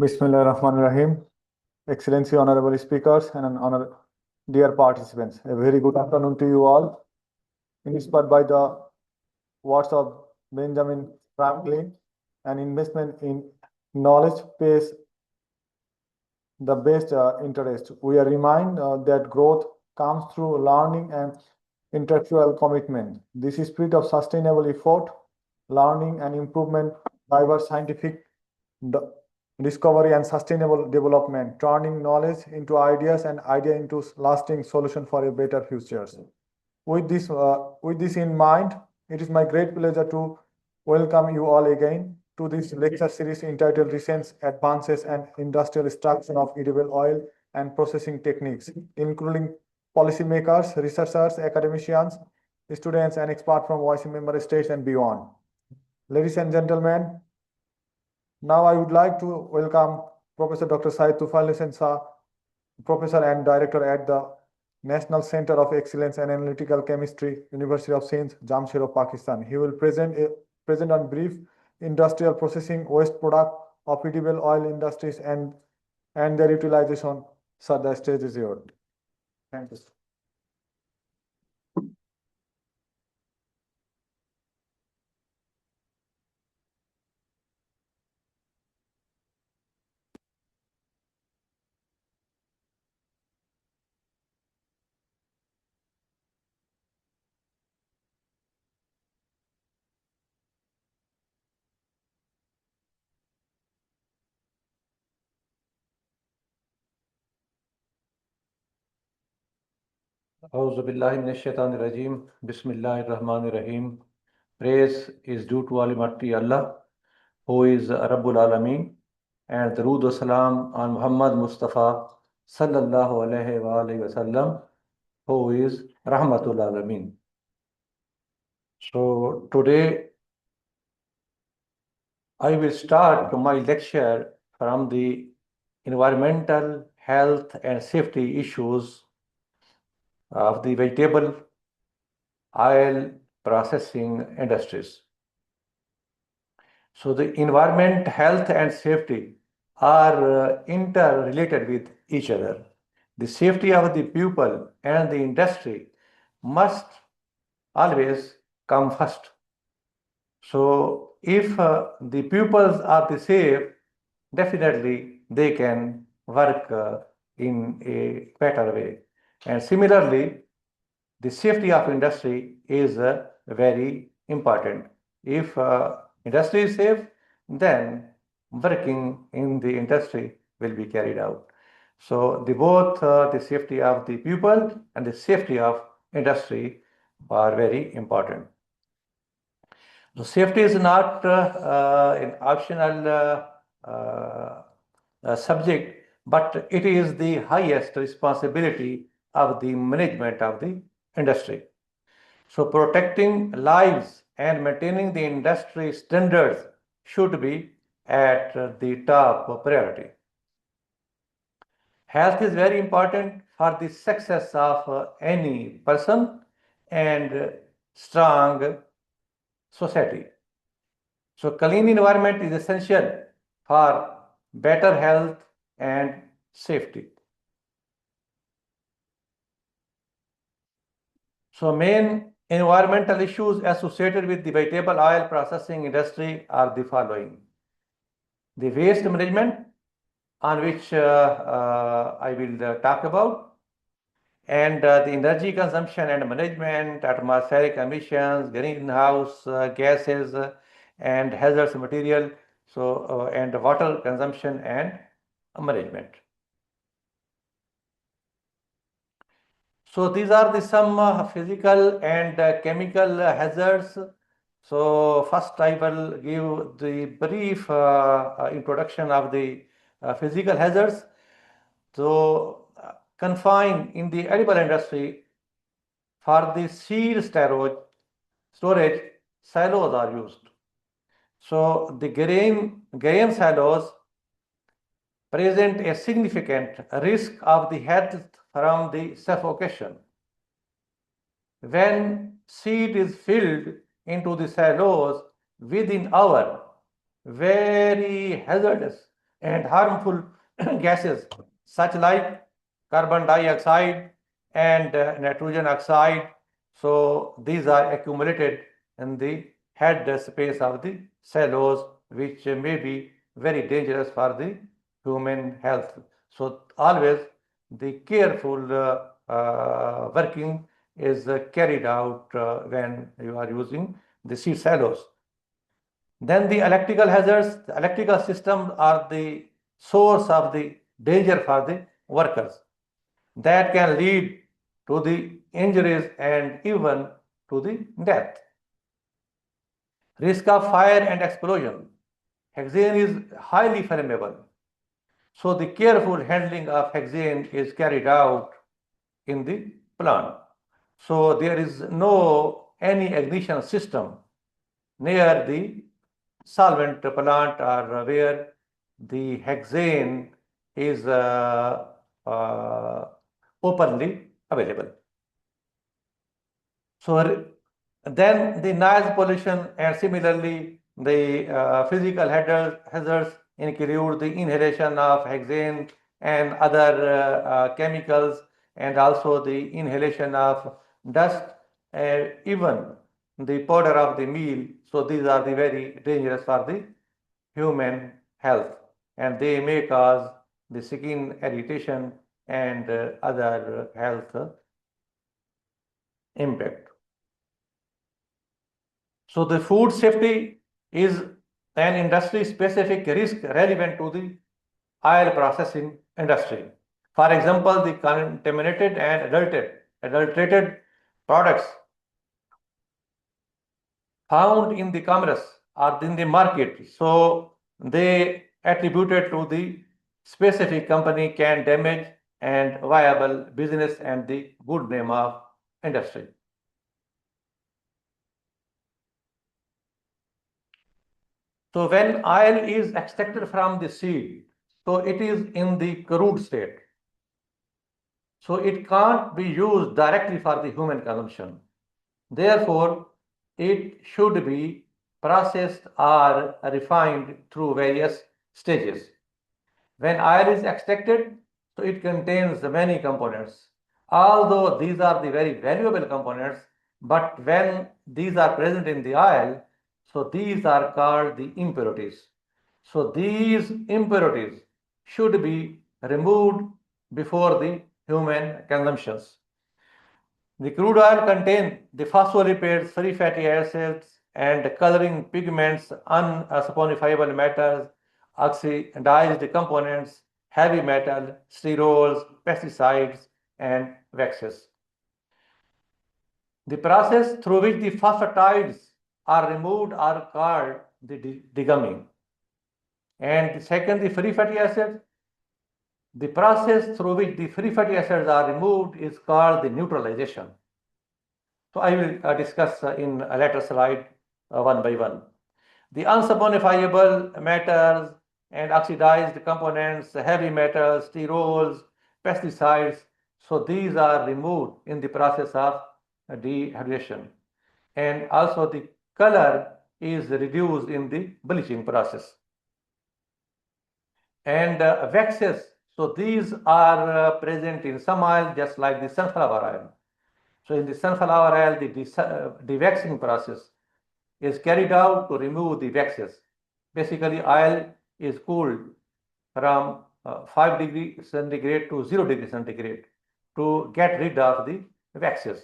Bismillah Rahman Rahim. Excellency, honorable speakers, and dear participants, a very good afternoon to you all. Inspired by the words of Benjamin Franklin, an investment in knowledge pays the best interest. We are reminded that growth comes through learning and intellectual commitment. This spirit of sustainable effort, learning and improvement, diverse scientific discovery and sustainable development, turning knowledge into ideas and idea into lasting solution for a better future. With this in mind, it is my great pleasure to welcome you all again to this lecture series entitled Recent Advances and Industrial Extraction of Edible Oil and Processing Techniques, including policymakers, researchers, academicians, students, and experts from OIC member states and beyond. Ladies and gentlemen, now I would like to welcome Professor Dr. Syed Tufail Hussain Shah, Professor and Director at the National Center of Excellence and Analytical Chemistry, University of Sindh, Jamshedpur, Pakistan. He will present on brief industrial processing waste product of edible oil industries and their utilization. Sir, the stage is yours. Thank you. Auzu billahi minash shaitanir rajim. Bismillahir Rahmanir Rahim. Praise is due to Almighty Allah, who is Rabbul Alameen, and Durood wa Salam on Muhammad Mustafa sallallahu alayhi wa alihi wasallam, who is Rahmatul Alameen. So today I will start my lecture from the environmental, health, and safety issues of the vegetable oil processing industries. So the environment, health, and safety are interrelated with each other. The safety of the people and the industry must always come first. So if the pupils are the safe, definitely they can work in a better way. And similarly, the safety of industry is very important. If industry is safe, then working in the industry will be carried out. So both the safety of the people and the safety of industry are very important. So safety is not an optional subject, but it is the highest responsibility of the management of the industry. So protecting lives and maintaining the industry standards should be at the top priority. Health is very important for the success of any person and strong society. So clean environment is essential for better health and safety. So main environmental issues associated with the vegetable oil processing industry are the following. The waste management, on which I will talk about, and the energy consumption and management, atmospheric emissions, greenhouse gases, and hazardous material, so and water consumption and management. So these are the some physical and chemical hazards. So first I will give the brief introduction of the physical hazards. So confined in the edible industry, for the seed storage, silos are used. So the grain silos present a significant risk of the health from the suffocation. When seed is filled into the silos within hour, very hazardous and harmful gases such like carbon dioxide and nitrogen oxide. So these are accumulated in the head space of the cellulose, which may be very dangerous for the human health. So always the careful working is carried out when you are using the seed cellulose. Then the electrical hazards, the electrical systems are the source of the danger for the workers that can lead to the injuries and even to the death. Risk of fire and explosion. Hexane is highly flammable. So the careful handling of hexane is carried out in the plant. So there is no any ignition system near the solvent plant or where the hexane is openly available. So then the noise pollution and similarly the physical hazards include the inhalation of hexane and other chemicals, and also the inhalation of dust, even the powder of the meal. So these are the very dangerous for the human health, and they may cause the skin irritation and other health impact. So the food safety is an industry specific risk relevant to the oil processing industry. For example, the contaminated and adulterated products found in the commerce or in the market, so they attributed to the specific company can damage and viable business and the good name of industry. So when oil is extracted from the seed, so it is in the crude state. So it can't be used directly for the human consumption. Therefore, it should be processed or refined through various stages. When oil is extracted, so it contains many components. Although these are the very valuable components, but when these are present in the oil, so these are called the impurities. So these impurities should be removed before the human consumptions. The crude oil contains the phospholipids, free fatty acids, and coloring pigments, unsaponifiable metals, oxidized components, heavy metal, sterols, pesticides, and waxes. The process through which the phosphatides are removed are called the degumming. And the second, the free fatty acids. The process through which the free fatty acids are removed is called the neutralization. So I will discuss in a later slide one by one. The unsaponifiable metals and oxidized components, heavy metals, sterols, pesticides, so these are removed in the process of dehydration. And also the color is reduced in the bleaching process. And waxes, so these are present in some oil just like the sunflower oil. So in the sunflower oil, the dewaxing process is carried out to remove the waxes. Basically, oil is cooled from 5 degree centigrade to 0 degree centigrade to get rid of the waxes.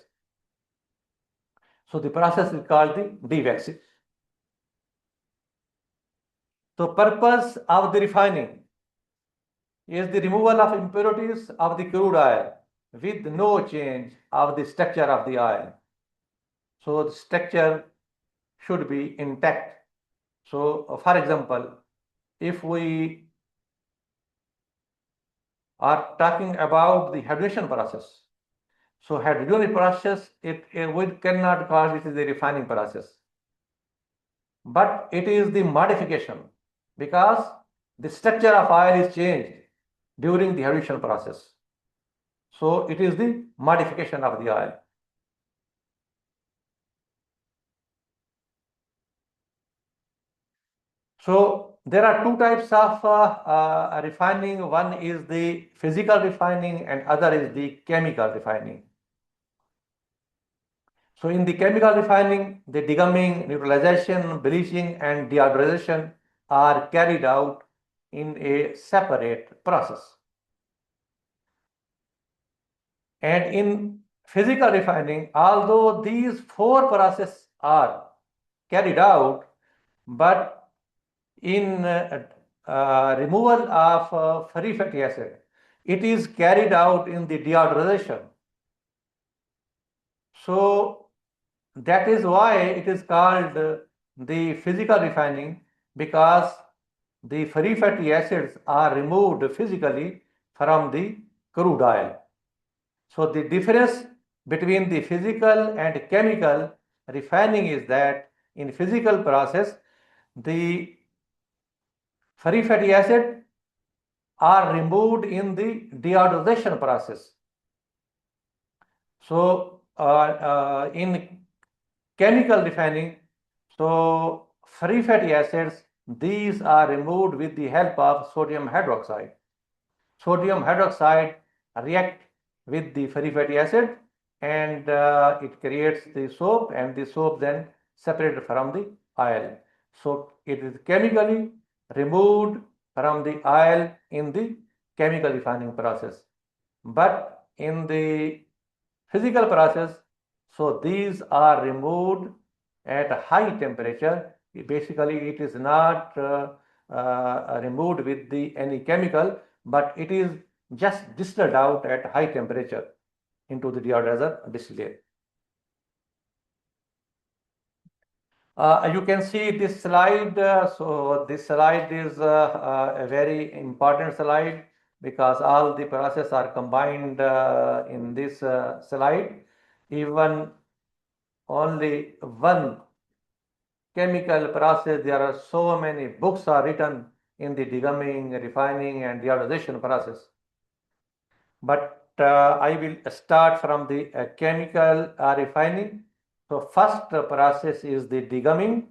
So the process is called the dewaxing. So purpose of the refining is the removal of impurities of the crude oil with no change of the structure of the oil. So the structure should be intact. So for example, if we are talking about the hydration process, so hydration process, we cannot call it is the refining process, but it is the modification because the structure of oil is changed during the hydration process. So it is the modification of the oil. So there are two types of refining. One is the physical refining and other is the chemical refining. So in the chemical refining, the degumming, neutralization, bleaching and deodorization are carried out in a separate process. And in physical refining, although these four processes are carried out, but in removal of free fatty acid, it is carried out in the deodorization. So that is why it is called the physical refining, because the free fatty acids are removed physically from the crude oil. So the difference between the physical and chemical refining is that in physical process, the free fatty acid are removed in the deodorization process. So in chemical refining, so free fatty acids, these are removed with the help of sodium hydroxide. Sodium hydroxide react with the free fatty acid and it creates the soap, and the soap then separated from the oil. So it is chemically removed from the oil in the chemical refining process. But in the physical process, so these are removed at a high temperature. Basically, it is not removed with any chemical, but it is just distilled out at high temperature into the deodorizer distillate. You can see this slide. So this slide is a very important slide because all the processes are combined in this slide. Even only one chemical process, there are so many books are written in the degumming, refining and deodorization process. But I will start from the chemical refining. So first process is the degumming.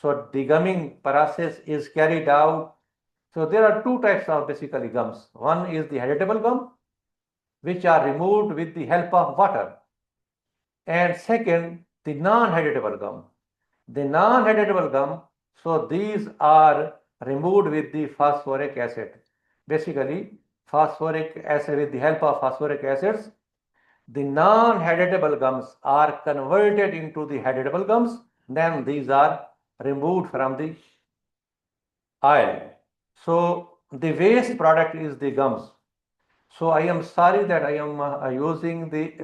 So degumming process is carried out. So there are two types of basically gums. One is the heritable gum, which are removed with the help of water. And second, the non-heritable gum. The non-heritable gum, so these are removed with the phosphoric acid. Basically, phosphoric acid, with the help of phosphoric acids, the non-heritable gums are converted into the heritable gums. Then these are removed from the oil. So the waste product is the gums. So I am sorry that I am using the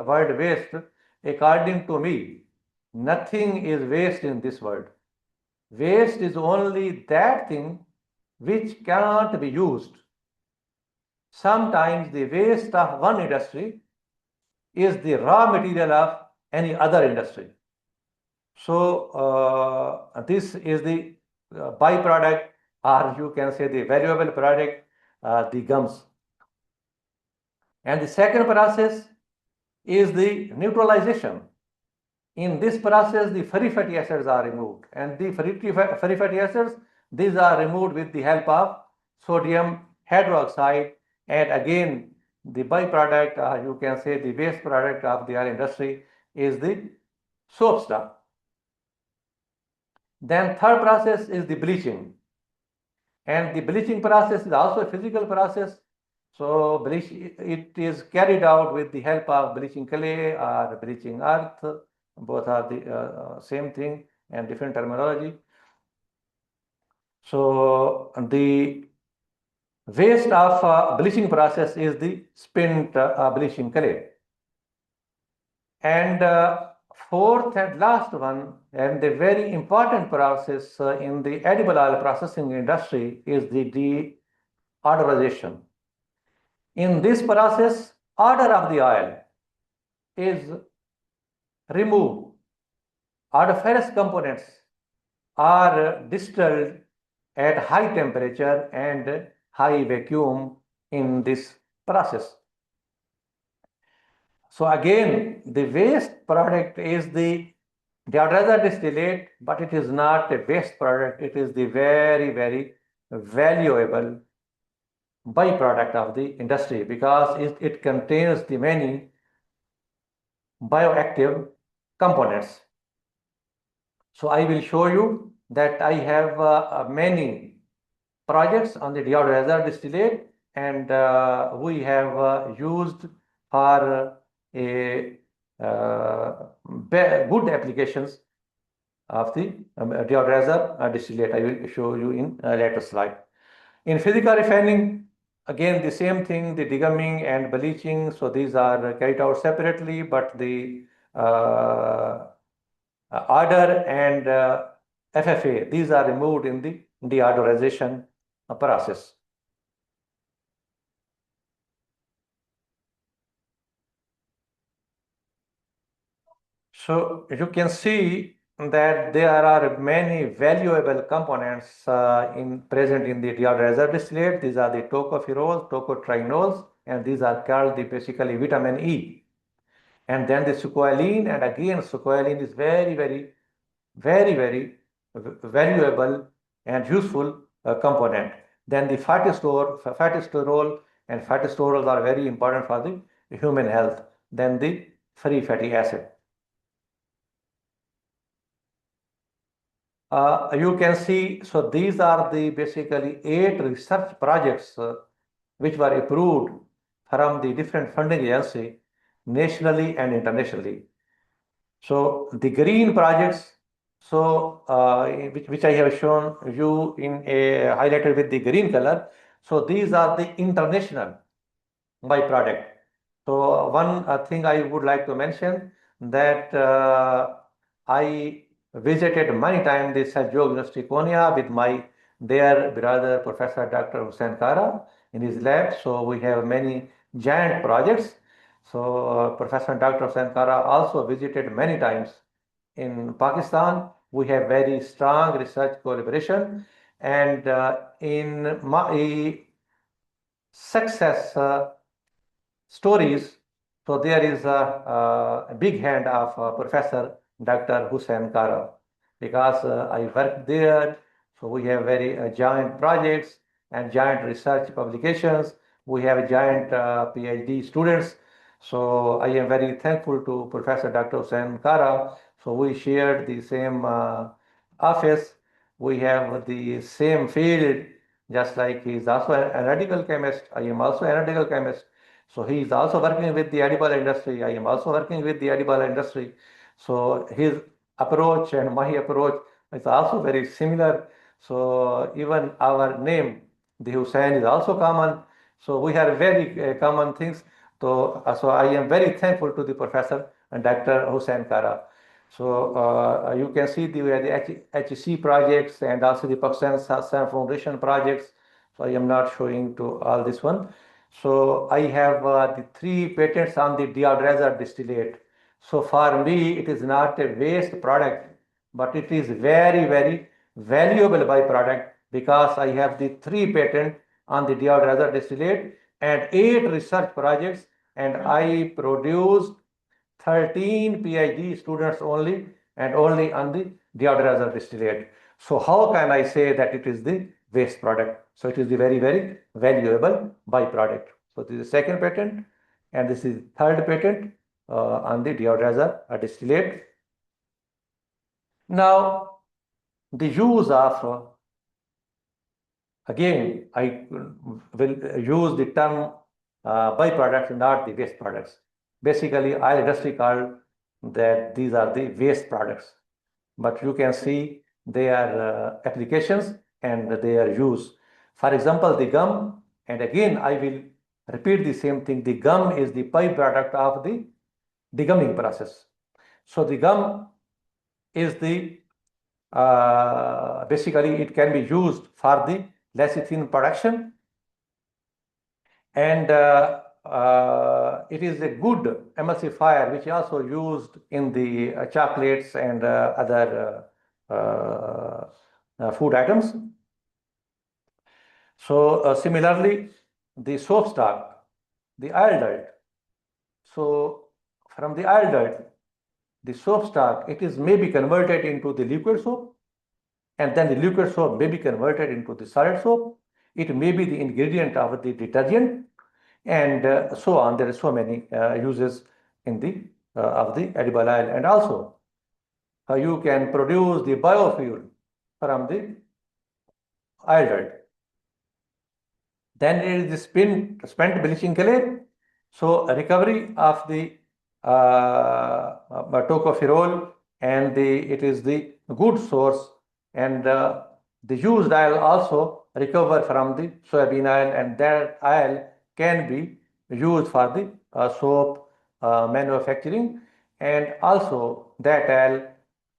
word waste. According to me, nothing is waste in this world. Waste is only that thing which cannot be used. Sometimes the waste of one industry is the raw material of any other industry. So this is the byproduct, or you can say the valuable product, the gums. And the second process is the neutralization. In this process, the free fatty acids are removed, and the free fatty acids, these are removed with the help of sodium hydroxide, and again the byproduct, you can say the waste product of the oil industry, is the soap stuff. Then third process is the bleaching, and the bleaching process is also a physical process. So it is carried out with the help of bleaching clay or bleaching earth. Both are the same thing and different terminology. So the waste of bleaching process is the spent bleaching clay. And fourth and last one, and the very important process in the edible oil processing industry, is the deodorization. In this process, odor of the oil is removed. Odoriferous components are distilled at high temperature and high vacuum in this process. So again, the waste product is the Deodorizer distillate, but it is not a waste product. It is the very, very valuable byproduct of the industry because it contains the many bioactive components. So I will show you that I have many projects on the deodorizer distillate, and we have used for a good applications of the deodorizer distillate. I will show you in a later slide. In physical refining, again the same thing, the degumming and bleaching. So these are carried out separately, but the odor and FFA, these are removed in the deodorization process. So you can see that there are many valuable components present in the deodorizer distillate. These are the tocopherols, tocotrienols, and these are called basically vitamin E. And then the squalene, and again squalene is very, very, very, very valuable and useful component. Then the fatty and fatty stores are very important for the human health. Then the free fatty acid. You can see, so these are the basically 8 research projects which were approved from the different funding agency nationally and internationally. So the green projects, so which I have shown you in a highlighted with the green color. So these are the international byproduct. So one thing I would like to mention that I visited many times the Seljuk University Konya with my dear brother Professor Dr. Hussain Kara in his lab. So we have many giant projects. So Professor Dr. Hussain Kara also visited many times in Pakistan. We have very strong research collaboration, and in my success stories. So there is a big hand of Professor Dr. Hussain Kara because I worked there. So we have very giant projects and giant research publications. We have giant PhD students. So I am very thankful to Professor Dr. Hussain Kara. So we shared the same office. We have the same field, just like he is also an radical chemist. I am also a radical chemist. So he is also working with the edible industry. I am also working with the edible industry. So his approach and my approach is also very similar. So even our name, the Hussein, is also common. So we have very common things. So I am very thankful to the professor and Dr. Hussein Kara. So you can see the HEC projects and also the Pakistan Sam Foundation projects. So I am not showing to all this one. So I have the 3 patents on the deodorizer distillate. So for me, it is not a waste product, but it is very, very valuable byproduct because I have the 3 patent on the deodorizer distillate and 8 research projects, and I produced 13 PhD students only and only on the deodorizer distillate. So how can I say that it is the waste product? So it is the very, very valuable byproduct. So this is the second patent, and this is third patent on the deodorizer distillate. Now, the use of, again, I will use the term byproducts, not the waste products. Basically, oil industry called that these are the waste products. But you can see their applications and their use. For example, the gum, and again, I will repeat the same thing. The gum is the byproduct of the degumming process. So the gum is the basically it can be used for the lecithin production, and it is a good emulsifier which is also used in the chocolates and other food items. So similarly, the soap stock, the oil dirt. So from the oil dirt, the soap stock, it is maybe converted into the liquid soap, and then the liquid soap may be converted into the solid soap. It may be the ingredient of the detergent, and so on. There are so many uses in the of the edible oil, and also you can produce the biofuel from the oil dirt. Then there is the spent bleaching clay. So recovery of the tocopherol, and it is the good source, and the used oil also recover from the soybean oil, and that oil can be used for the soap manufacturing, and also that oil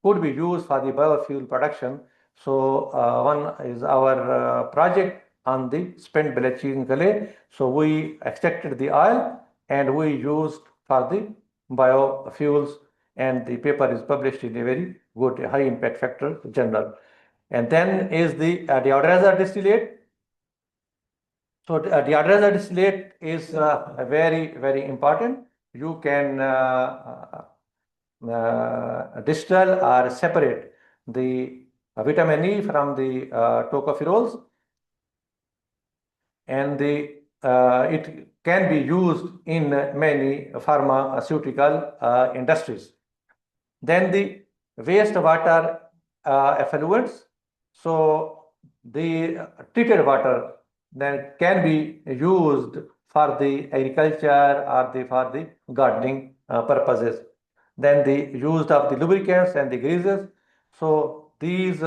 could be used for the biofuel production. So one is our project on the spent bleaching clay. So we extracted the oil and we used for the biofuels, and the paper is published in a very good high impact factor journal. And then is the deodorizing distillate. So deodorizing distillate is very important. You can distill or separate the vitamin E from the tocopherols, and it can be used in many pharmaceutical industries. Then the wastewater effluents. So the treated water that can be used for the agriculture or for the gardening purposes. Then the use of the lubricants and the greases. So these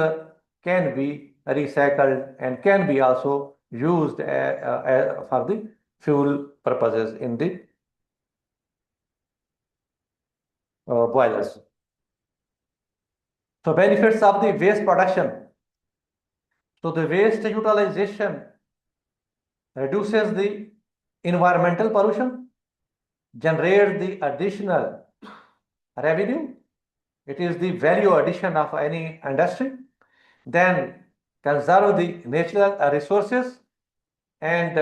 can be recycled and can be also used for the fuel purposes in the boilers. So benefits of the waste production. So the waste utilization reduces the environmental pollution, generates the additional revenue. It is the value addition of any industry. Then conserve the natural resources, and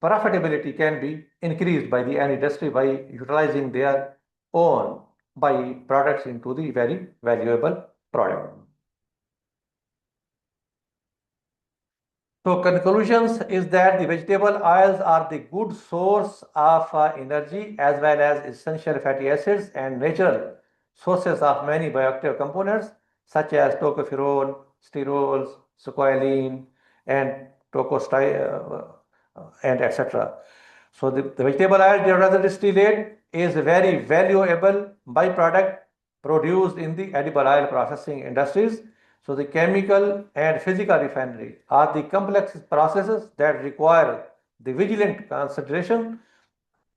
profitability can be increased by the industry by utilizing their own by-products into the very valuable product. So conclusions is that the vegetable oils are the good source of energy as well as essential fatty acids and natural sources of many bioactive components such as tocopherol, sterols, squalene, and and etc. So the vegetable oil deodorizing distillate is a very valuable byproduct produced in the edible oil processing industries. So the chemical and physical refinery are the complex processes that require the vigilant consideration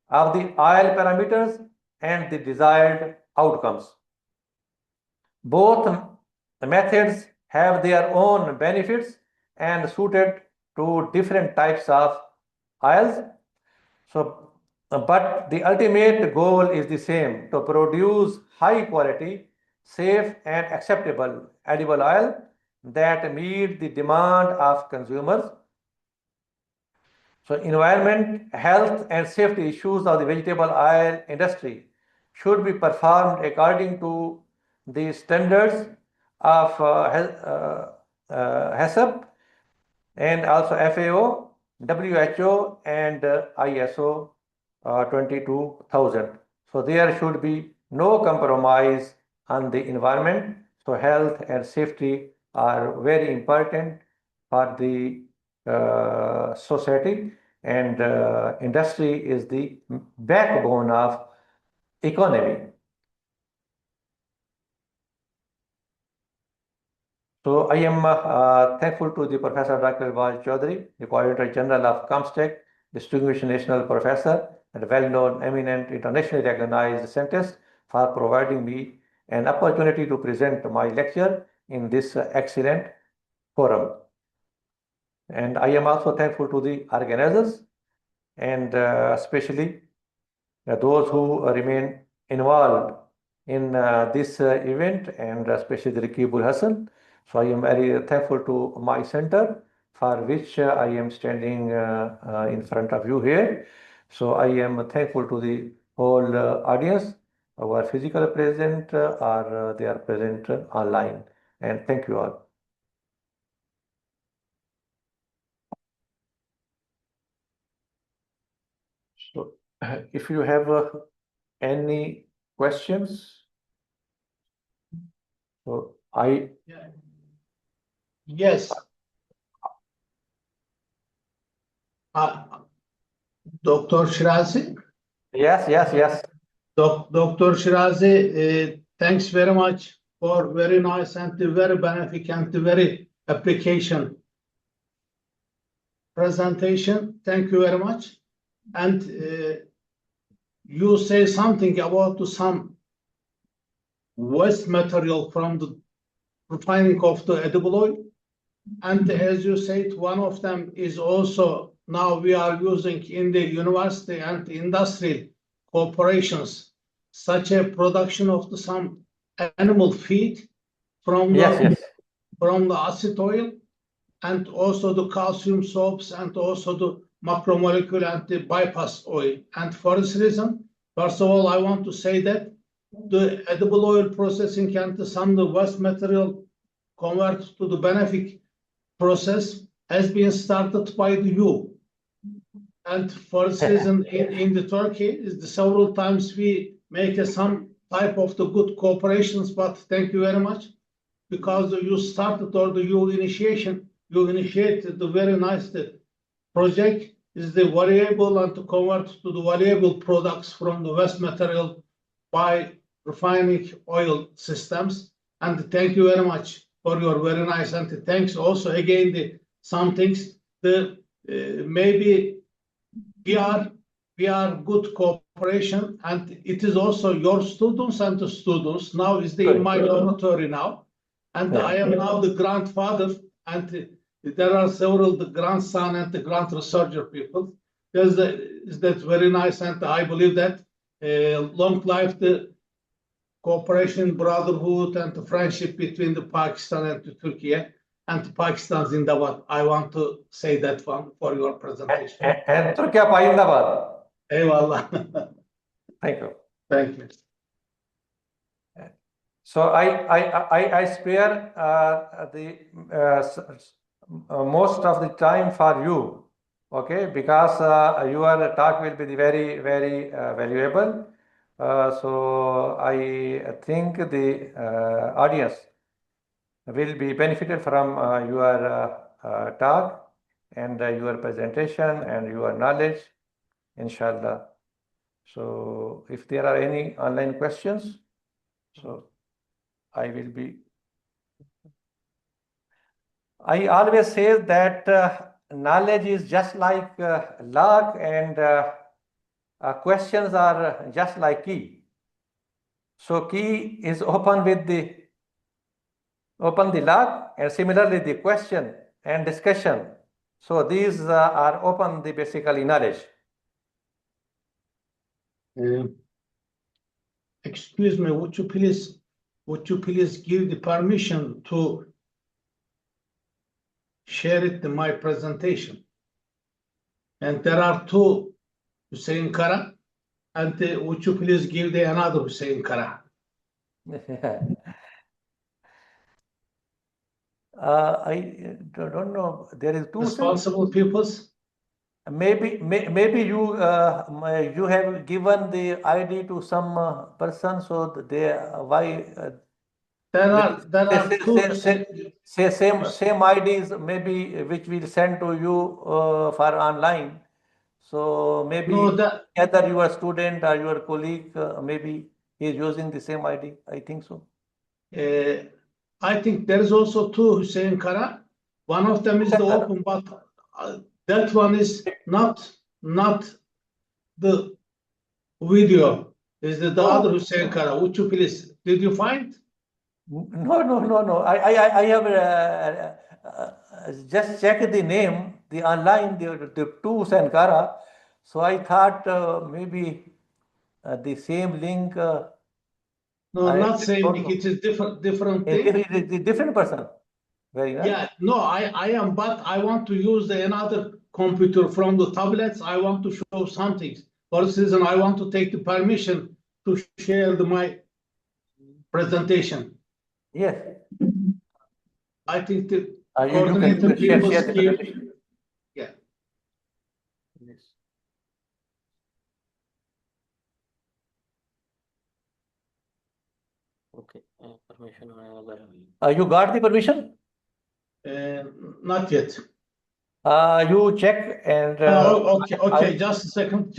of the oil parameters and the desired outcomes. Both methods have their own benefits and suited to different types of oils. So, but the ultimate goal is the same: to produce high quality, safe and acceptable edible oil that meet the demand of consumers. So environment, health and safety issues of the vegetable oil industry should be performed according to the standards of HACCP and also FAO, WHO and ISO 22000. So there should be no compromise on the environment. So health and safety are very important for the society, and industry is the backbone of economy. So I am thankful to the Professor Dr. Vaj Chaudhary, the Coordinator General of Comstech, distinguished national professor and well-known, eminent, internationally recognized scientist, for providing me an opportunity to present my lecture in this excellent forum. And I am also thankful to the organizers, and especially those who remain involved in this event, and especially the Rakibul Hassan. So I am very thankful to my center, for which I am standing in front of you here. So I am thankful to the whole audience, our physical present or they are present online. And thank you all. So, if you have any questions, so Yes. Dr. Shirazi? yes. Dr. Shirazi, thanks very much for very nice and very beneficial and very application presentation. Thank you very much. And you say something about some waste material from the refining of the edible oil. And as you said, one of them is also now we are using in the university and industrial corporations, such a production of some animal feed from from the acid oil and also the calcium soaps and also the macromolecule and the bypass oil. And for this reason, first of all, I want to say that the edible oil processing and some the waste material convert to the benefit process has been started by the EU. And for this reason, in the Turkey, is the several times we make some type of the good cooperations, but thank you very much, because you started or the EU initiation, you initiated the very nice project is the variable and to convert to the variable products from the waste material by refining oil systems. And thank you very much for your very nice and thanks also again some things maybe we are good cooperation and it is also your students and the students now is in my laboratory now and I am now the grandfather and there are several the grandson and the grand researcher people. Is that very nice and I believe that long life the cooperation, brotherhood, and the friendship between the Pakistan and the Turkey and Pakistan Zindabad. I want to say that one for your presentation. And Turkey Zindabad. Eyvallah. Thank you. Thank you. So I spare the most of the time for you, okay? Because your talk will be very valuable. So I think the audience will be benefited from your talk and your presentation and your knowledge, inshallah. So if there are any online questions, so I will be. I always say that knowledge is just like lock and questions are just like key. So key is open the lock and similarly the question and discussion. So these are open the basically knowledge. Excuse me, would you please give the permission to share it in my presentation? And there are two Hussein Kara, and would you please give the another Hussein Kara? I don't know. There is two responsible peoples. Maybe you you have given the ID to some person, so they why there are two same IDs maybe which will send to you for online. So maybe either your student or your colleague maybe he is using the same ID. I think so. I think there is also two Hussein Kara. One of them is the open, but that one is not the video. Is the other Hussein Kara? Would you please? Did you find? No. I have just checked the name, the online, the two Hussein Kara. So I thought maybe the same link. No, not same link. It is different thing. It is a different person. Very nice. Yeah, no, I am, but I want to use another computer from the tablets. I want to show something. For this reason, I want to take the permission to share my presentation? Yes. I think the You coordinator can share people the skip. presentation. Yeah. Yes. Okay, permission whenever. You got the permission? Not yet. You check and Okay. Just a second.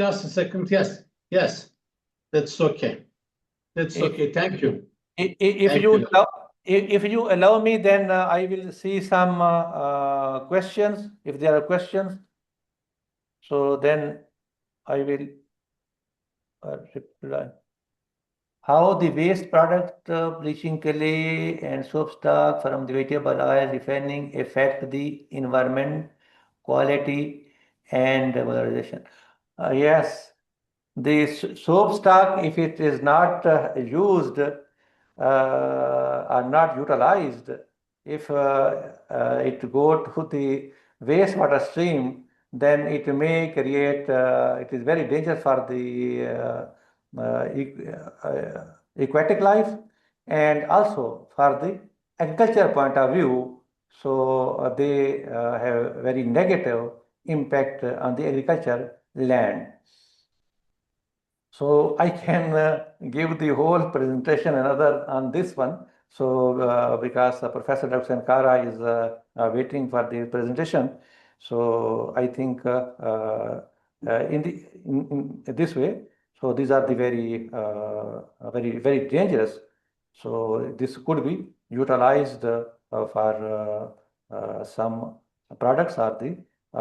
Yes. That's okay. Thank you. If Thank you you. if you allow me, then I will see some questions, if there are questions. So then I will reply. How the waste product, bleaching clay and soap stock from the vegetable oil refining affect the environment, quality and valorization? Yes, the soap stock, if it is not used or not utilized, if it go to the wastewater stream, then it may create, it is very dangerous for the aquatic life and also for the agriculture point of view. So they have very negative impact on the agriculture land. So I can give the whole presentation another on this one. So because Professor Dr. Sankara is waiting for the presentation, so I think in this way, so these are the very dangerous. So this could be utilized for some products are the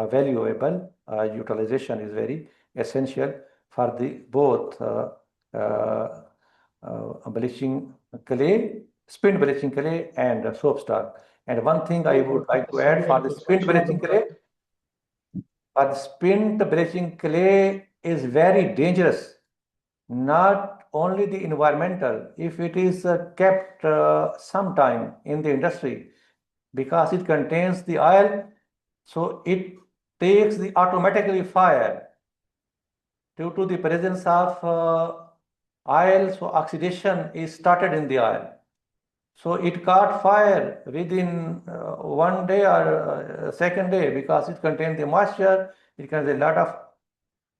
valuable. Utilization is very essential for the both bleaching clay, spent bleaching clay and soap stock. And one thing I would like to add for the spent bleaching clay, is very dangerous. Not only the environmental, if it is kept some time in the industry, because it contains the oil, so it takes the automatically fire due to the presence of oil. So oxidation is started in the oil. So it caught fire within one day or second day because it contains the moisture, it contains a lot of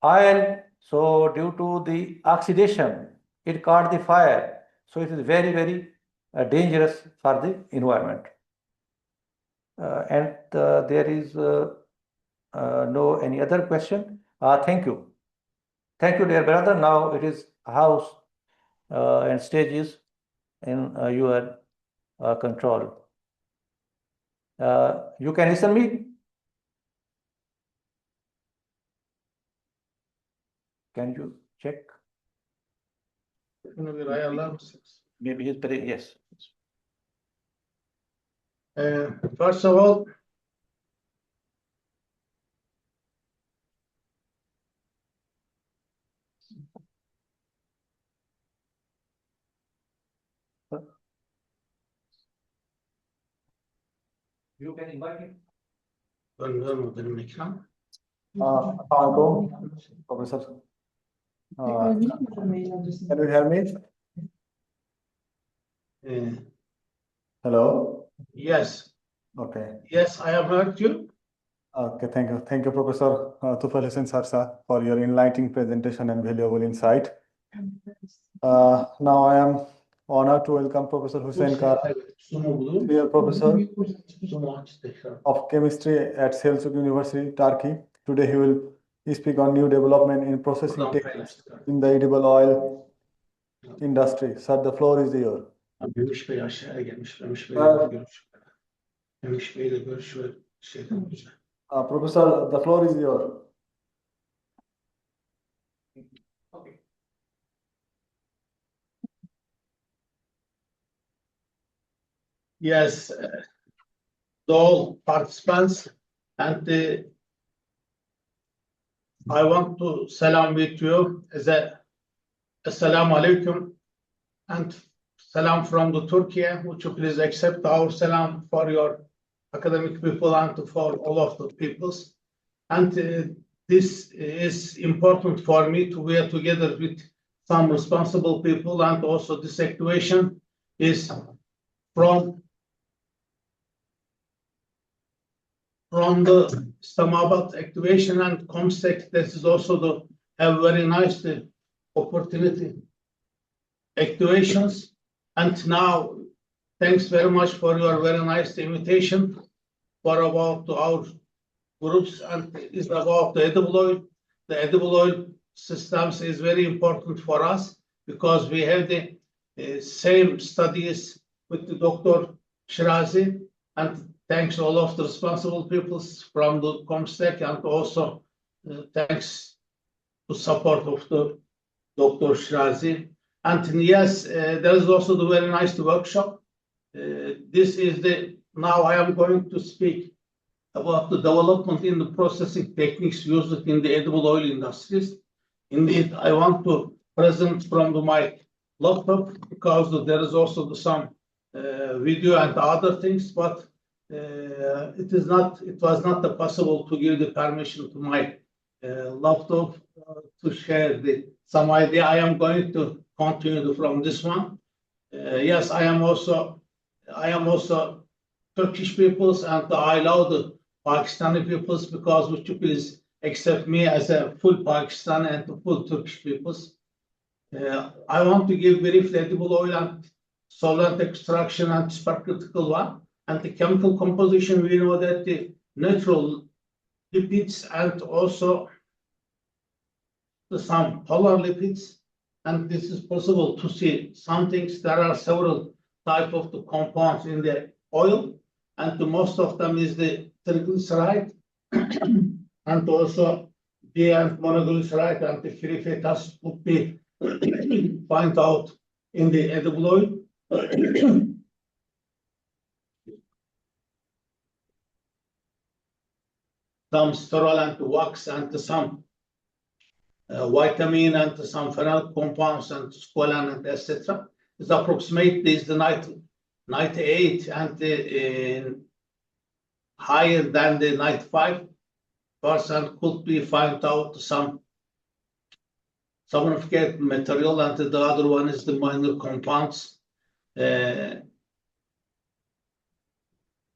oil. So due to the oxidation, it caught the fire. So it is very dangerous for the environment. And there is no any other question. Thank you. Thank you, dear brother. Now it is house and stages in your control. You can listen me? Can you check? Maybe he's yes. First of all, You can invite him. benim ekran. Professor. Can you hear me? Hello? Yes. Okay. Yes, I have heard you. Okay, thank you. Thank you, Professor Tufal Hussain Sarsa, for your enlightening presentation and valuable insight. Now I am honored to welcome Professor Hussain Kara, Senior Professor of Chemistry at Selçuk University, Turkey. Today he will speak on new development in processing techniques in the edible oil industry. Sir, the floor is yours. Gümüş Bey aşağıya gelmiş. Gümüş Bey'le görüş. Gümüş Bey'le görüş ve şeyden güzel. Professor, the floor is yours. Okay. Yes, all participants, and I want to salam with you as a assalamu alaikum and salam from the Turkey. Would you please accept our salam for your academic people and for all of the peoples? And this is important for me to be together with some responsible people, and also this activation is from the Islamabad activation and comstech. This is also have very nice opportunity activations. And now, thanks very much for your very nice invitation for about our groups, and is about the edible oil. The edible oil systems is very important for us because we have the same studies with the Dr. Shirazi, and thanks all of the responsible people from the comstech, and also thanks to support of the Dr. Shirazi. And yes, there is also the very nice workshop. This is now I am going to speak about the development in the processing techniques used in the edible oil industries. Indeed, I want to present from my laptop because there is also some video and other things, but it was not possible to give the permission to my laptop to share some idea. I am going to continue from this one. Yes, I am also Turkish peoples, and I love the Pakistani peoples because which please accept me as a full Pakistani and full Turkish peoples. I want to give briefly edible oil and solvent extraction and supercritical one. And the chemical composition, we know that the natural lipids and also some polar lipids, and this is possible to see some things. There are several types of the compounds in the oil, and most of them is the triglyceride and also D and monoglyceride, and the free fatty acid would be find out in the edible oil. Some sterol and wax and some vitamin and some phenolic compounds and squalane and etc. Is approximately is the 98 and higher than the 95% could be find out some significant material, and the other one is the minor compounds.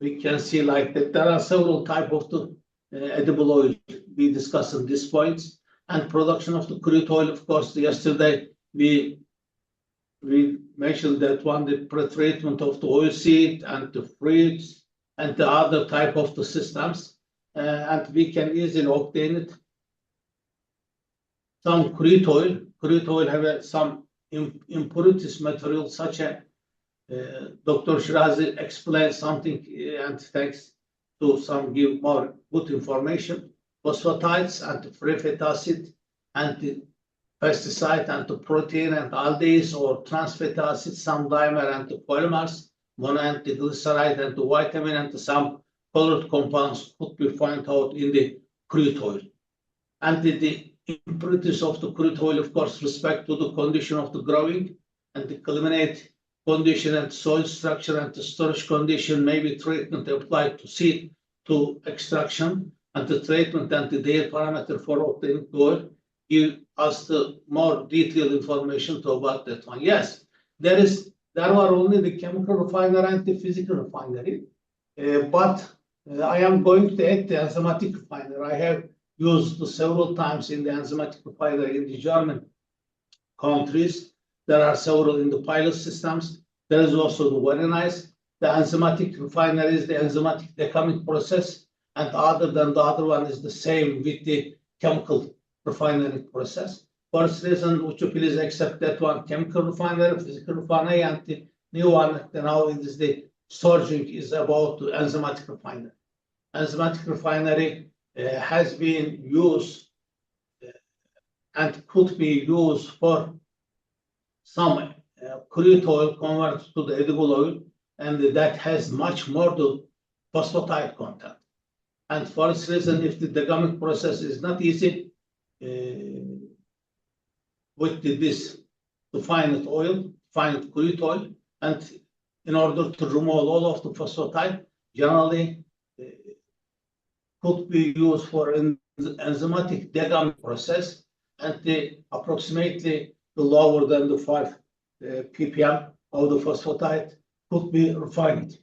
We can see like that there are several types of the edible oil we discussed at this point, and production of the crude oil. Of course, yesterday we mentioned that one, the pre-treatment of the oil seed and the fruits and the other type of the systems, and we can easily obtain it. Some crude oil have some impurities material, such as Dr. Shirazi explained something, and thanks to some give more good information. Phosphatides and free fatty acid and the pesticide and the protein and aldehydes or trans fatty acids, some dimer and the polymers, mono and the glyceride and the vitamin and some colored compounds could be found out in the crude oil. And the impurities of the crude oil, of course, respect to the condition of the growing and the climate condition and soil structure and the storage condition, maybe treatment applied to seed to extraction, and the treatment and their parameter for obtaining oil give us the more detailed information about that one. Yes, there are only the chemical refinery and the physical refinery, but I am going to add the enzymatic refinery. I have used several times in the enzymatic refinery in the German countries. There are several in the pilot systems. There is also the very nice, the enzymatic refineries, the enzymatic decoming process, and other than the other one is the same with the chemical refinery process. For this reason, would you please accept that one, chemical refinery, physical refinery, and the new one now is the surging is about the enzymatic refinery. Enzymatic refinery has been used and could be used for some crude oil converted to the edible oil, and that has much more the phosphatide content. And for this reason, if the decoming process is not easy with this to find oil, find crude oil, and in order to remove all of the phosphatide, generally could be used for an enzymatic decoming process, and approximately lower than the 5 ppm of the phosphatide could be refined.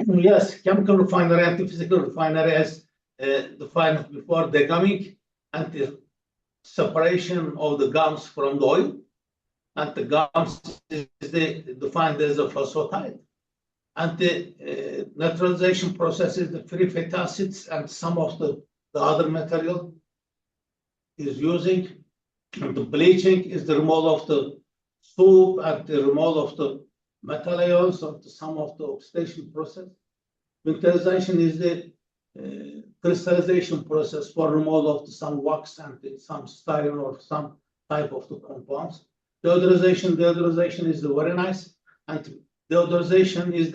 Yes, chemical refinery and physical refinery as defined before degumming and the separation of the gums from the oil. And the gums is defined as a phosphatide. And the neutralization process is the free fatty acids and some of the other material is using. And the bleaching is the removal of the soup and the removal of the metal ions of some of the oxidation process. Winterization is the crystallization process for removal of some wax and some styrene or some type of the compounds. Deodorization is the very nice, and deodorization is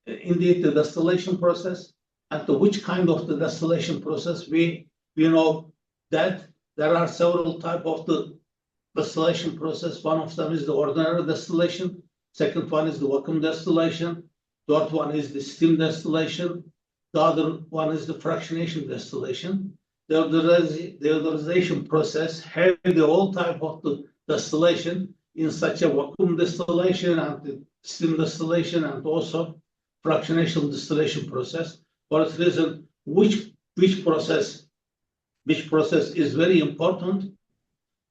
indeed the distillation process. And which kind of the distillation process we know that there are several types of the distillation process. One of them is the ordinary distillation. Second one is the vacuum distillation. Third one is the steam distillation. The other one is the fractionation distillation. The deodorization process has the whole type of the distillation in such a vacuum distillation and the steam distillation and also fractionation distillation process. For this reason, which process is very important.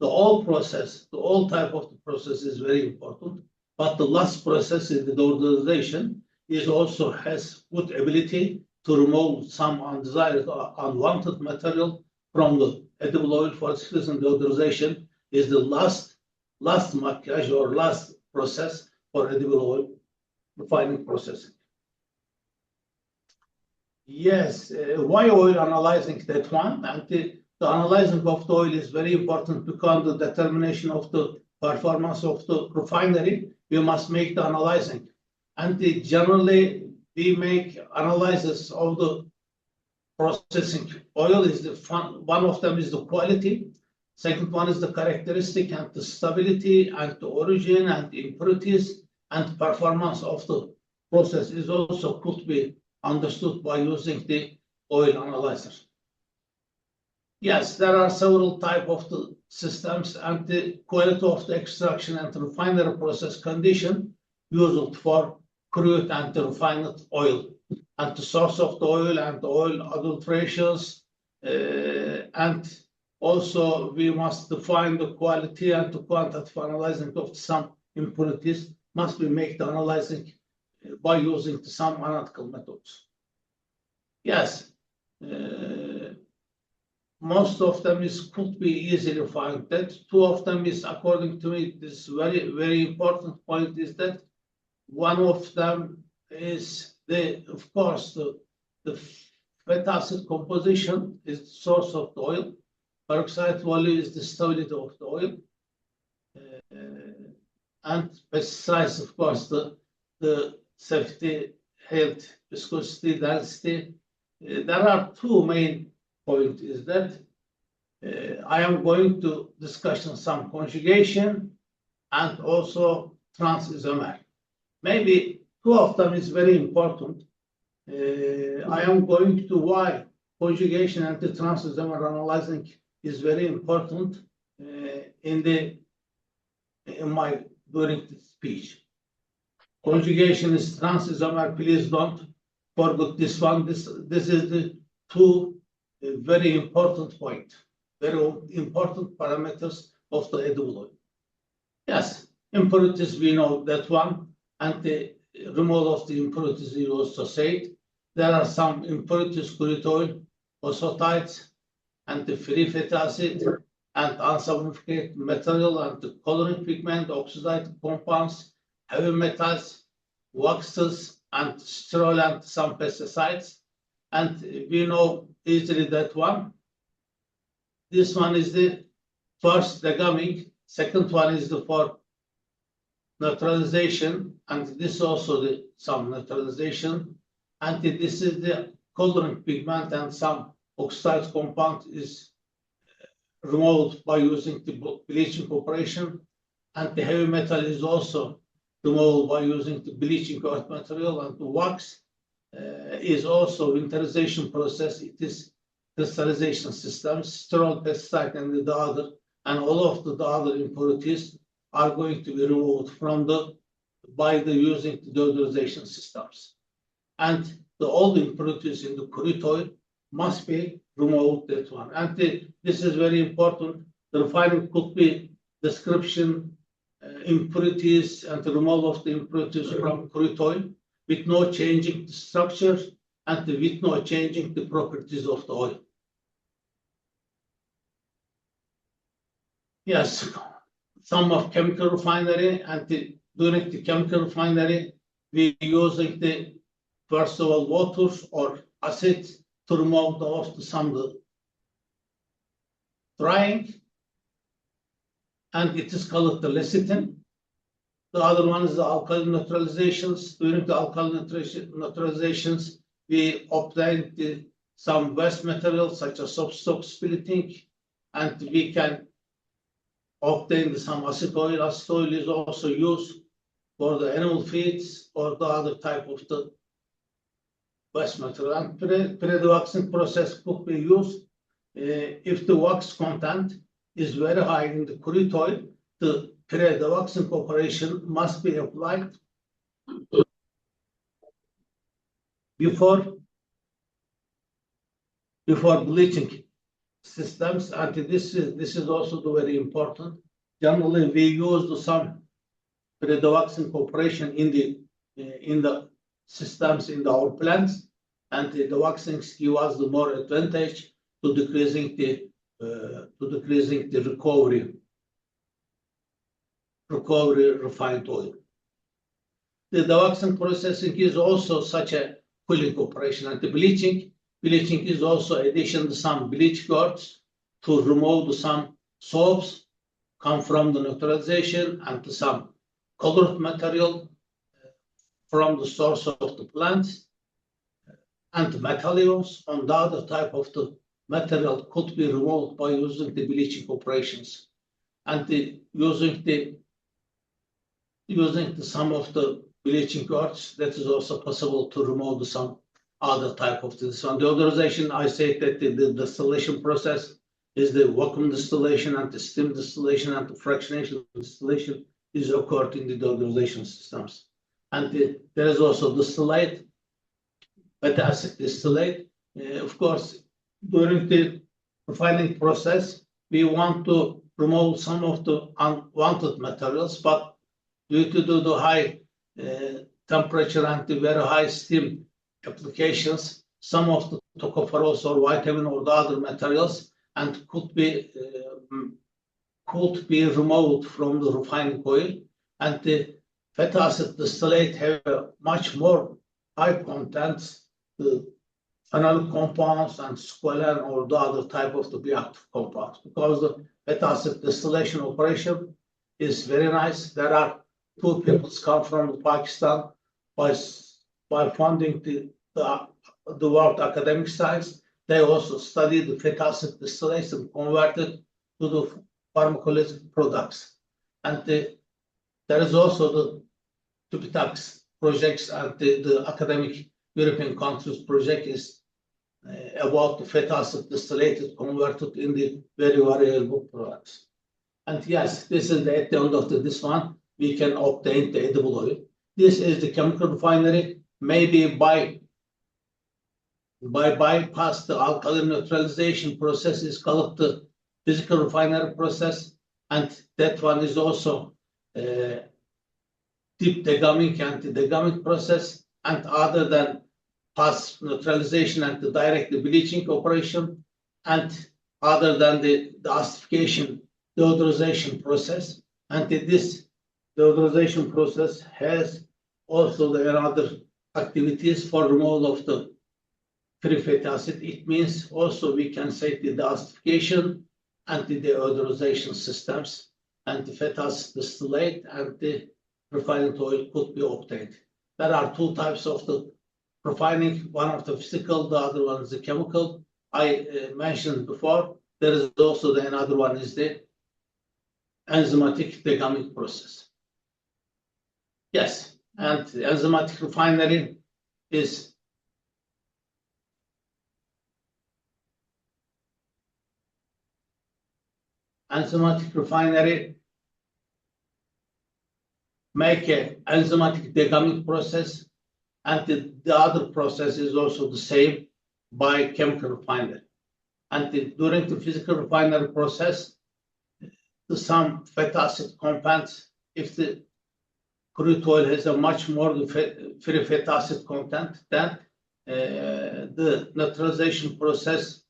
The all type of the process is very important, but the last process is the deodorization is also has good ability to remove some undesired or unwanted material from the edible oil. For this reason, deodorization is the last maquillage or last process for edible oil refining processing. Yes, why oil analyzing that one? And the analyzing of the oil is very important because the determination of the performance of the refinery, we must make the analyzing. And generally, we make analysis of the processing oil. One of them is the quality. Second one is the characteristic and the stability and the origin and the impurities and performance of the process is also could be understood by using the oil analyzer. Yes, there are several types of the systems and the quality of the extraction and the refinery process condition used for crude and the refined oil and the source of the oil and the oil adulterations and also we must define the quality and the quantity for analyzing of some impurities must be made the analyzing by using some analytical methods. Yes, most of them could be easily found. That two of them is, according to me, this very important point is that one of them is of course the fatty acid composition is the source of the oil. Peroxide value is the stability of the oil, and besides, of course, the safety, health, viscosity, density. There are two main points. Is that I am going to discuss some conjugation and also trans-isomer. Maybe two of them is very important. I am going to why conjugation and the trans-isomer analyzing is very important during the speech. Conjugation is trans-isomer. Please don't forget this one. This is the two very important point, very important parameters of the edible oil. Yes, impurities, we know that one, and the removal of the impurities we also said. There are some impurities, crude oil, phosphatides, and the free fatty acid, and unsubstantiated material, and the coloring pigment, oxidized compounds, heavy metals, waxes, and sterol, and some pesticides. And we know easily that one. This one is the first degumming. Second one is for neutralization, and this also some neutralization. And this is the coloring pigment, and some oxidized compound is removed by using the bleaching operation. And the heavy metal is also removed by using the bleaching earth material, and the wax is also winterization process. It is crystallization systems, sterol, pesticide, and the other, and all of the other impurities are going to be removed from by using the deodorization systems. And all the impurities in the crude oil must be removed, that one. And this is very important. The refining could be description, impurities, and the removal of the impurities from crude oil with no changing the structure and with no changing the properties of the oil. Yes, some of chemical refinery, and during the chemical refinery, we using the first of all water or acid to remove some drying, and it is called the lecithin. The other one is the alkali neutralizations. During the alkali neutralizations, we obtain some waste materials such as soapstone splitting, and we can obtain some acid oil. Acid oil is also used for the animal feeds or the other type of the waste material. And pre-waxing process could be used if the wax content is very high in the crude oil. The pre-waxing operation must be applied before bleaching systems, and this is also very important. Generally, we use some pre-waxing operation in the systems in our plants, and the waxings give us the more advantage to decreasing the recovery refined oil. The waxing processing is also such a cooling operation, and the bleaching is also addition to some bleach guards to remove some soaps come from the neutralization and to some colored material from the source of the plants, and metal ions on the other type of the material could be removed by using the bleaching operations, and using some of the bleaching guards, that is also possible to remove some other type of this one. Deodorization, I say that the distillation process is the vacuum distillation and the steam distillation and the fractionation distillation is occurred in the deodorization systems. And there is also distillate, fatty acid distillate. Of course, during the refining process, we want to remove some of the unwanted materials, but due to the high temperature and the very high steam applications, some of the tocopherols or vitamin or the other materials and could be removed from the refining oil, and the fatty acid distillate have a much more high contents, the phenol compounds and squalene or the other type of the bioactive compounds, because the fatty acid distillation operation is very nice. There are two people come from Pakistan by funding the World Academic Science. They also studied the fatty acid distillation converted to the pharmacological products. And there is also the TÜBİTAK projects, and the academic European countries project is about the fatty acid distillated converted in the very variable products. And yes, this is at the end of this one, we can obtain the edible oil. This is the chemical refinery. Maybe by bypass the alkali neutralization process is called the physical refinery process, and that one is also deep deguming and the deguming process, and other than pass neutralization and the direct bleaching operation, and other than the acidification deodorization process, and this deodorization process has also the other activities for removal of the free fatty acid. It means also we can say the acidification and the deodorization systems, and the fatty acid distillate and the refined oil could be obtained. There are two types of the refining, one of the physical, the other one is the chemical. I mentioned before, there is also another one is the enzymatic deguming process. Yes, and the enzymatic refinery is make an enzymatic deguming process, and the other process is also the same by chemical refinery. And during the physical refinery process, some fatty acid compounds, if the crude oil has a much more free fatty acid content, then the neutralization process,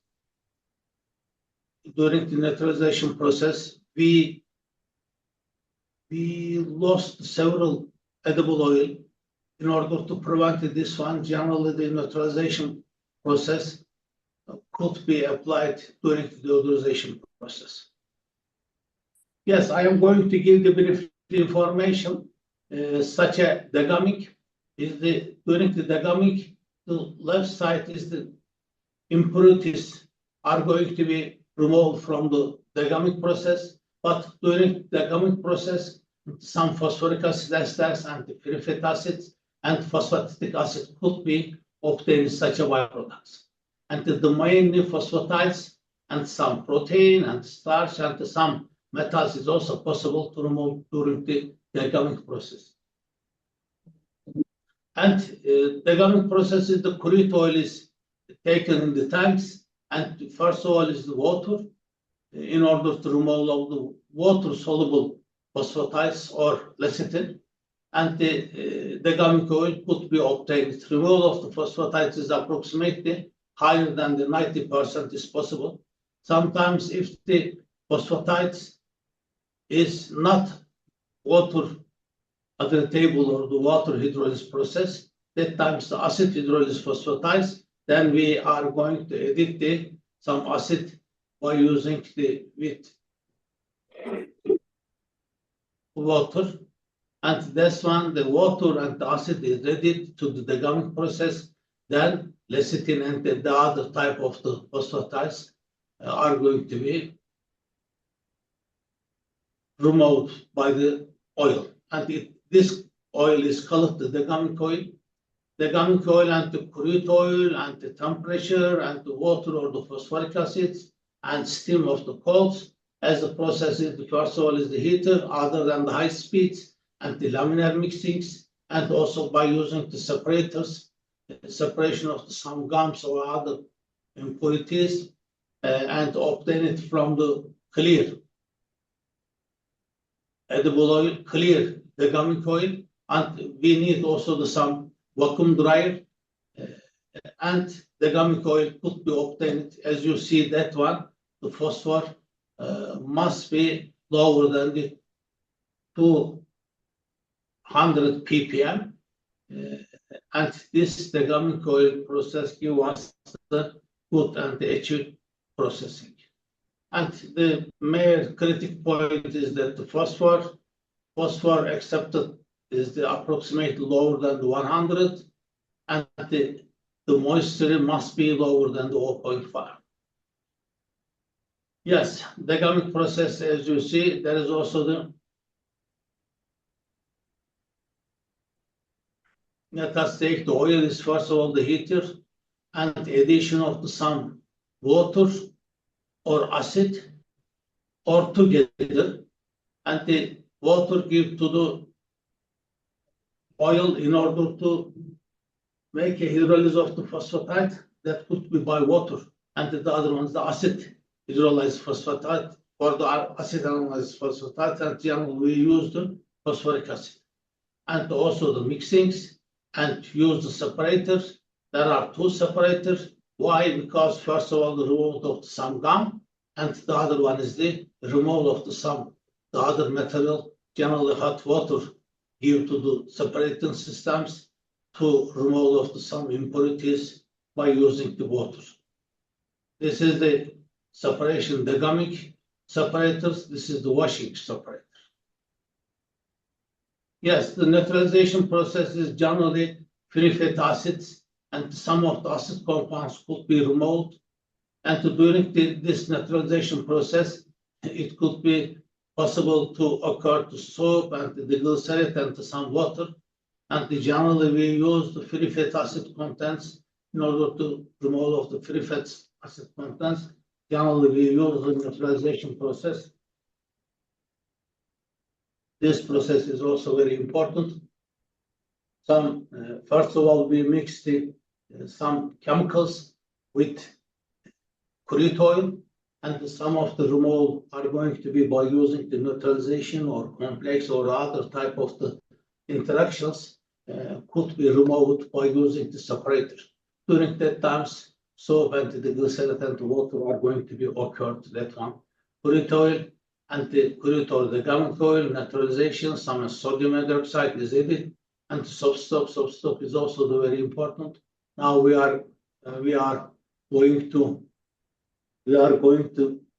during the neutralization process, we lost several edible oil. In order to prevent this one, generally the neutralization process could be applied during the deodorization process. Yes, I am going to give the brief information. Such a deguming is during the deguming, the left side is the impurities are going to be removed from the deguming process, but during the deguming process, some phosphoric acid esters and the free fatty acids and phosphatidic acid could be obtained in such a byproducts. And the main phosphatides and some protein and starch and some metals is also possible to remove during the deguming process. And deguming process is the crude oil is taken in the tanks, and first of all is the water in order to remove all the water-soluble phosphatides or lecithin. And the deguming oil could be obtained. Removal of the phosphatides is approximately higher than the 90% is possible. Sometimes if the phosphatides is not water hydrotable or the water hydrolysis process, that times the acid hydrolysis phosphatides, then we are going to edit some acid by using with water. And this one, the water and the acid is ready to the deguming process. Then lecithin and the other type of the phosphatides are going to be removed by the oil. And this oil is called the deguming oil. Deguming oil and the crude oil and the temperature and the water or the phosphoric acids and steam of the coals. As the process is, the first of all is the heater, other than the high speeds and the laminar mixings, and also by using the separators, separation of some gums or other impurities, and obtain it from the clear edible oil, clear deguming oil, and we need also some vacuum dryer, and deguming oil could be obtained. As you see that one, the phosphor must be lower than the 200 ppm, and this deguming oil process gives us the good and the acute processing. And the main critical point is that the phosphor accepted is the approximately lower than the 100, and the moisture must be lower than the 0.5. Yes, deguming process, as you see, there is also the let us take the oil is first of all the heater and addition of some water or acid or together, and the water give to the oil in order to make a hydrolysis of the phosphatide that could be by water, and the other ones the acid hydrolyzed phosphatide or the acid analyzed phosphatide, and generally we use the phosphoric acid, and also the mixings and use the separators. There are two separators. Why? Because first of all the removal of some gum, and the other one is the removal of the other material. Generally hot water give to the separating systems to removal of some impurities by using the water. This is the separation deguming separators. This is the washing separator. Yes, the neutralization process is generally free fatty acids, and some of the acid compounds could be removed. And during this neutralization process, it could be possible to occur to soap and the glycerate and some water. And generally we use the free fatty acid contents in order to remove of the free fatty acid contents. Generally we use the neutralization process. This process is also very important. First of all, we mix some chemicals with crude oil, and some of the removal are going to be by using the neutralization or complex or other type of the interactions could be removed by using the separator. During that times, soap and the glycerin and the water are going to be occurred. That one, crude oil and the crude oil, the gamma oil, neutralization, some sodium hydroxide is added, and soap stop. Soap stop is also very important. Now we are going to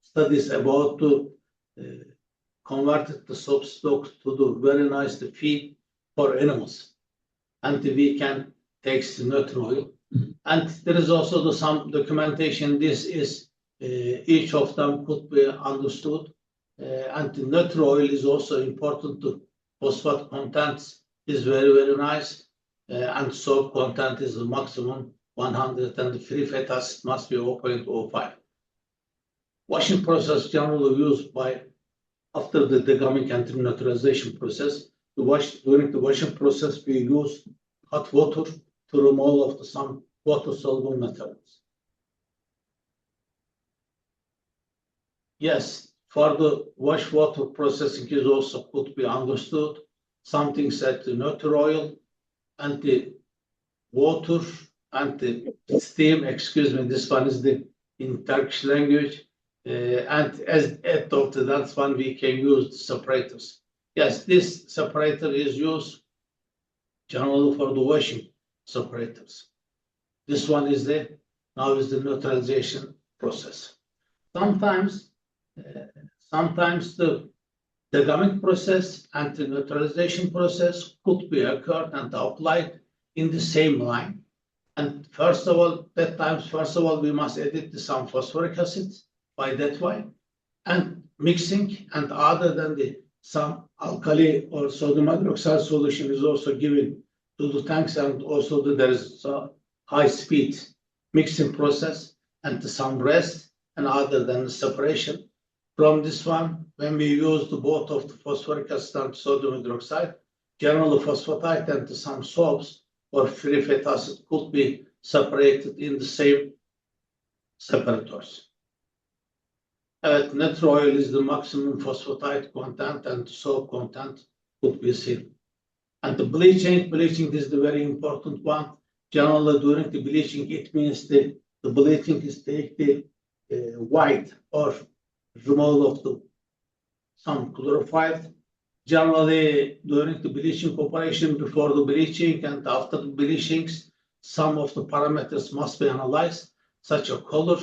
studies about to convert the soap stock to the very nice feed for animals, and we can take the neutral oil. And there is also some documentation. This is each of them could be understood, and the neutral oil is also important. To phosphate content is very nice, and soap content is the maximum 100, and the free fatty acid must be 0.05. Washing process generally used by after the degumming and neutralization process. During the washing process, we use hot water to remove some water-soluble materials. Yes, for the wash water processing is also could be understood. Something said the neutral oil and the water and the steam. Excuse me, this one is in Turkish language. And as Ed told, that's when we can use the separators. Yes, this separator is used generally for the washing separators. This one is now is the neutralization process. Sometimes the degumming process and the neutralization process could be occurred and applied in the same line. And first of all, we must edit some phosphoric acid by that way, and mixing, and other than some alkali or sodium hydroxide solution is also given to the tanks, and also there is a high-speed mixing process and some rest, and other than the separation. From this one, when we use both of the phosphoric acid and sodium hydroxide, generally phosphatite and some soaps or free fatty acid could be separated in the same separators. Neutral oil is the maximum phosphatite content, and soap content could be seen. And the bleaching is the very important one. Generally, during the bleaching, it means the bleaching is take the white or removal of some chlorophyll. Generally, during the bleaching operation, before the bleaching and after the bleachings, some of the parameters must be analyzed, such as color,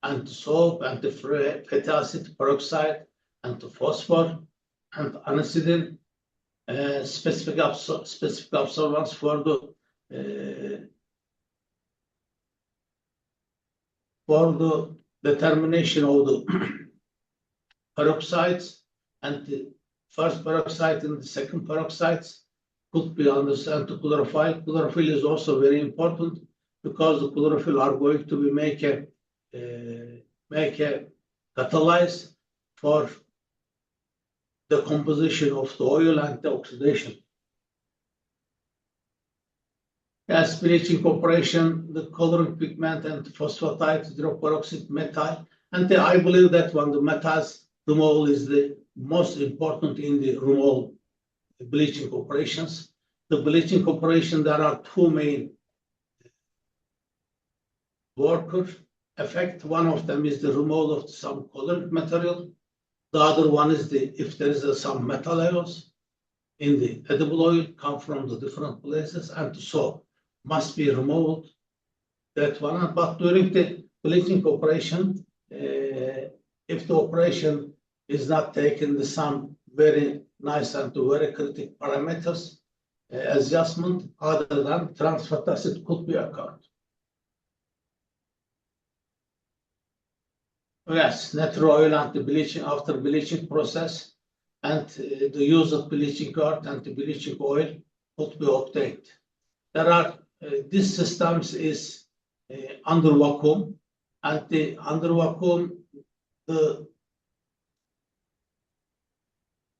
and soap, and the fatty acid peroxide, and the phosphor, and aniline, specific absorbance for the determination of the peroxides, and the first peroxide and the second peroxides could be understood. To chlorophyll. Chlorophyll is also very important because the chlorophyll are going to be make a catalyze for the composition of the oil and the oxidation. As bleaching operation, the coloring pigment and phosphatite, hydroperoxide, methyl, and I believe that one, the metals removal is the most important in the removal bleaching operations. The bleaching operation, there are two main worker effect. One of them is the removal of some colored material. The other one is if there is some metal ions in the edible oil come from the different places, and so must be removed. That one. But during the bleaching operation, if the operation is not taken some very nice and very critical parameters adjustment, other than trans fatty acid could be occurred. Yes, natural oil and the bleaching after bleaching process, and the use of bleaching earth and the bleaching oil could be obtained. There are these systems is under vacuum, and under vacuum the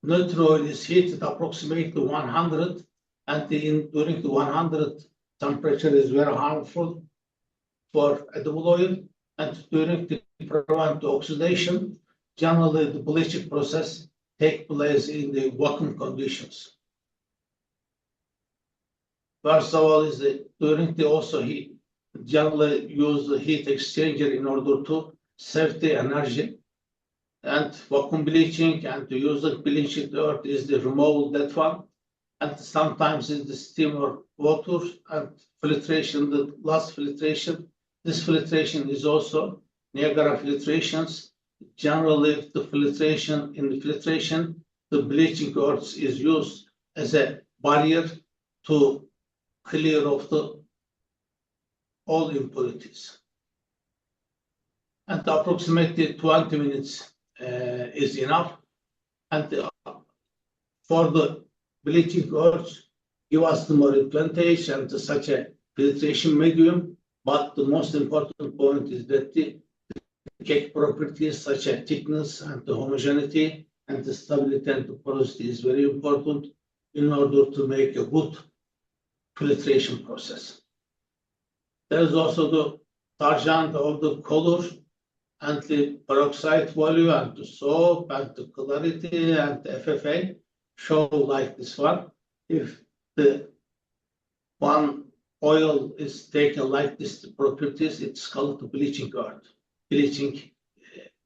neutral oil is heated approximately 100, and during the 100 temperature is very harmful for edible oil, and during the prevent oxidation, generally the bleaching process takes place in the vacuum conditions. First of all, is during the also heat, generally use the heat exchanger in order to save the energy. And vacuum bleaching and to use the bleaching earth is the removal that one. And sometimes is the steam or water and filtration, the last filtration. This filtration is also Niagara filtrations. Generally, the filtration, the bleaching earth is used as a barrier to clear of the all impurities. And approximately 20 minutes is enough. And for the bleaching earth, give us the more advantage and such a filtration medium. But the most important point is that the cake properties such as thickness and the homogeneity and the stability and the porosity is very important in order to make a good filtration process. There is also the target of the color and the peroxide value and the soap and the clarity and the FFA show like this one. If the one oil is taken like this, the properties, it's called the bleaching earth, bleaching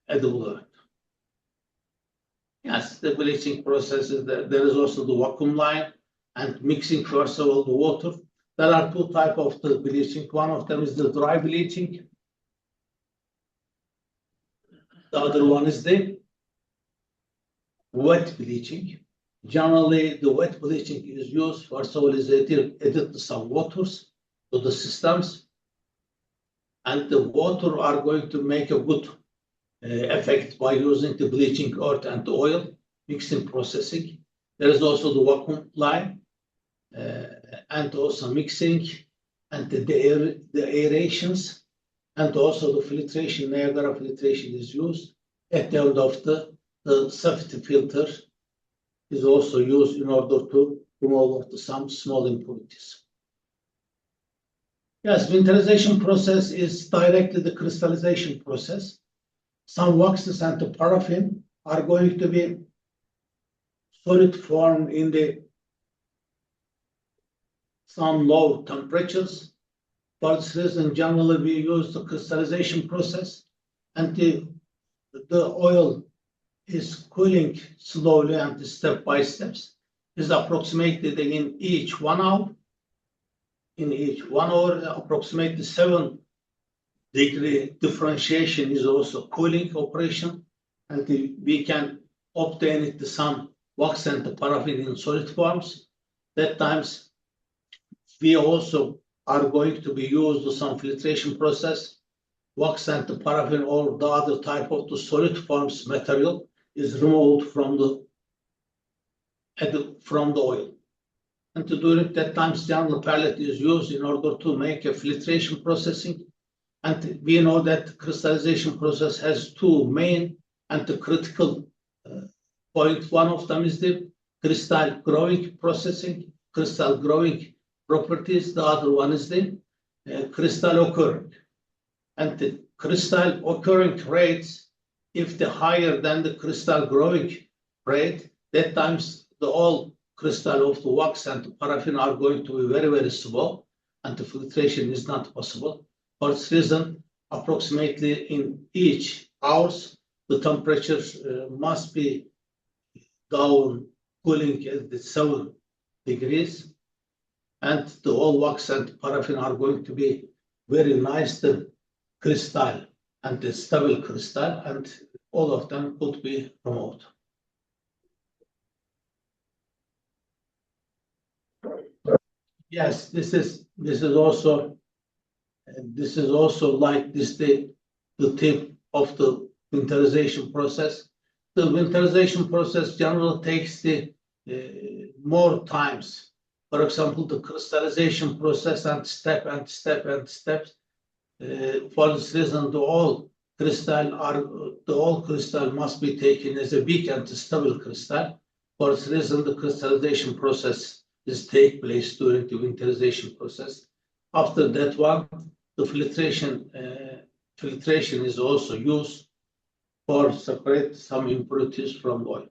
edible earth. Yes, the bleaching process is there is also the vacuum line and mixing first of all the water. There are two types of the bleaching. One of them is the dry bleaching. The other one is the wet bleaching. Generally, the wet bleaching is used, first of all, is added some waters to the systems. And the water are going to make a good effect by using the bleaching earth and the oil, mixing processing. There is also the vacuum line and also mixing and the aerations. And also the filtration, Niagara filtration is used. At the end of the safety filter is also used in order to remove some small impurities. Yes, winterization process is directly the crystallization process. Some waxes and the paraffin are going to be solid form in the some low temperatures. For this reason, generally we use the crystallization process, and the oil is cooling slowly and step by steps. Is approximated in each 1 hour. In each 1 hour, approximately 7-degree differentiation is also cooling operation, and we can obtain it some wax and the paraffin in solid forms. That times we also are going to be used some filtration process. Wax and the paraffin or the other type of the solid forms material is removed from the oil. And during that time, general pellet is used in order to make a filtration processing. And we know that crystallization process has two main and the critical point. One of them is the crystal growing processing, crystal growing properties. The other one is the crystal occurring. And the crystal occurring rates, if they're higher than the crystal growing rate, that times the all crystal of the wax and the paraffin are going to be very, very small, and the filtration is not possible. For this reason, approximately in each hours, the temperature must be down, cooling at the 7 degrees, and the all wax and paraffin are going to be very nice crystal and the stable crystal, and all of them could be removed. Yes, this is also like this the tip of the winterization process. The winterization process generally takes the more times. For example, the crystallization process and step. For this reason, the all crystal must be taken as a big and stable crystal. For this reason, the crystallization process is take place during the winterization process. After that one, the filtration is also used for separate some impurities from oil.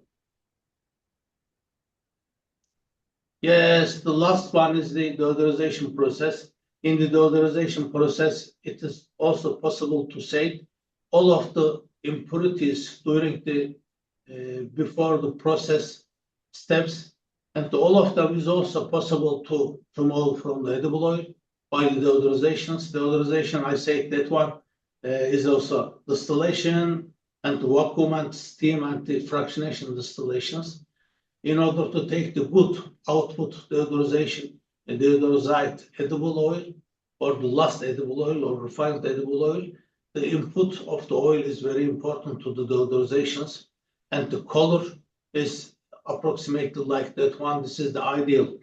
Yes, the last one is the deodorization process. In the deodorization process, it is also possible to say all of the impurities during the before the process steps, and all of them is also possible to remove from the edible oil by the deodorizations. Deodorization, I say that one is also distillation and vacuum and steam and the fractionation distillations. In order to take the good output deodorization, deodorized edible oil or the last edible oil or refined edible oil, the input of the oil is very important to the deodorizations, and the color is approximately like that one. This is the ideal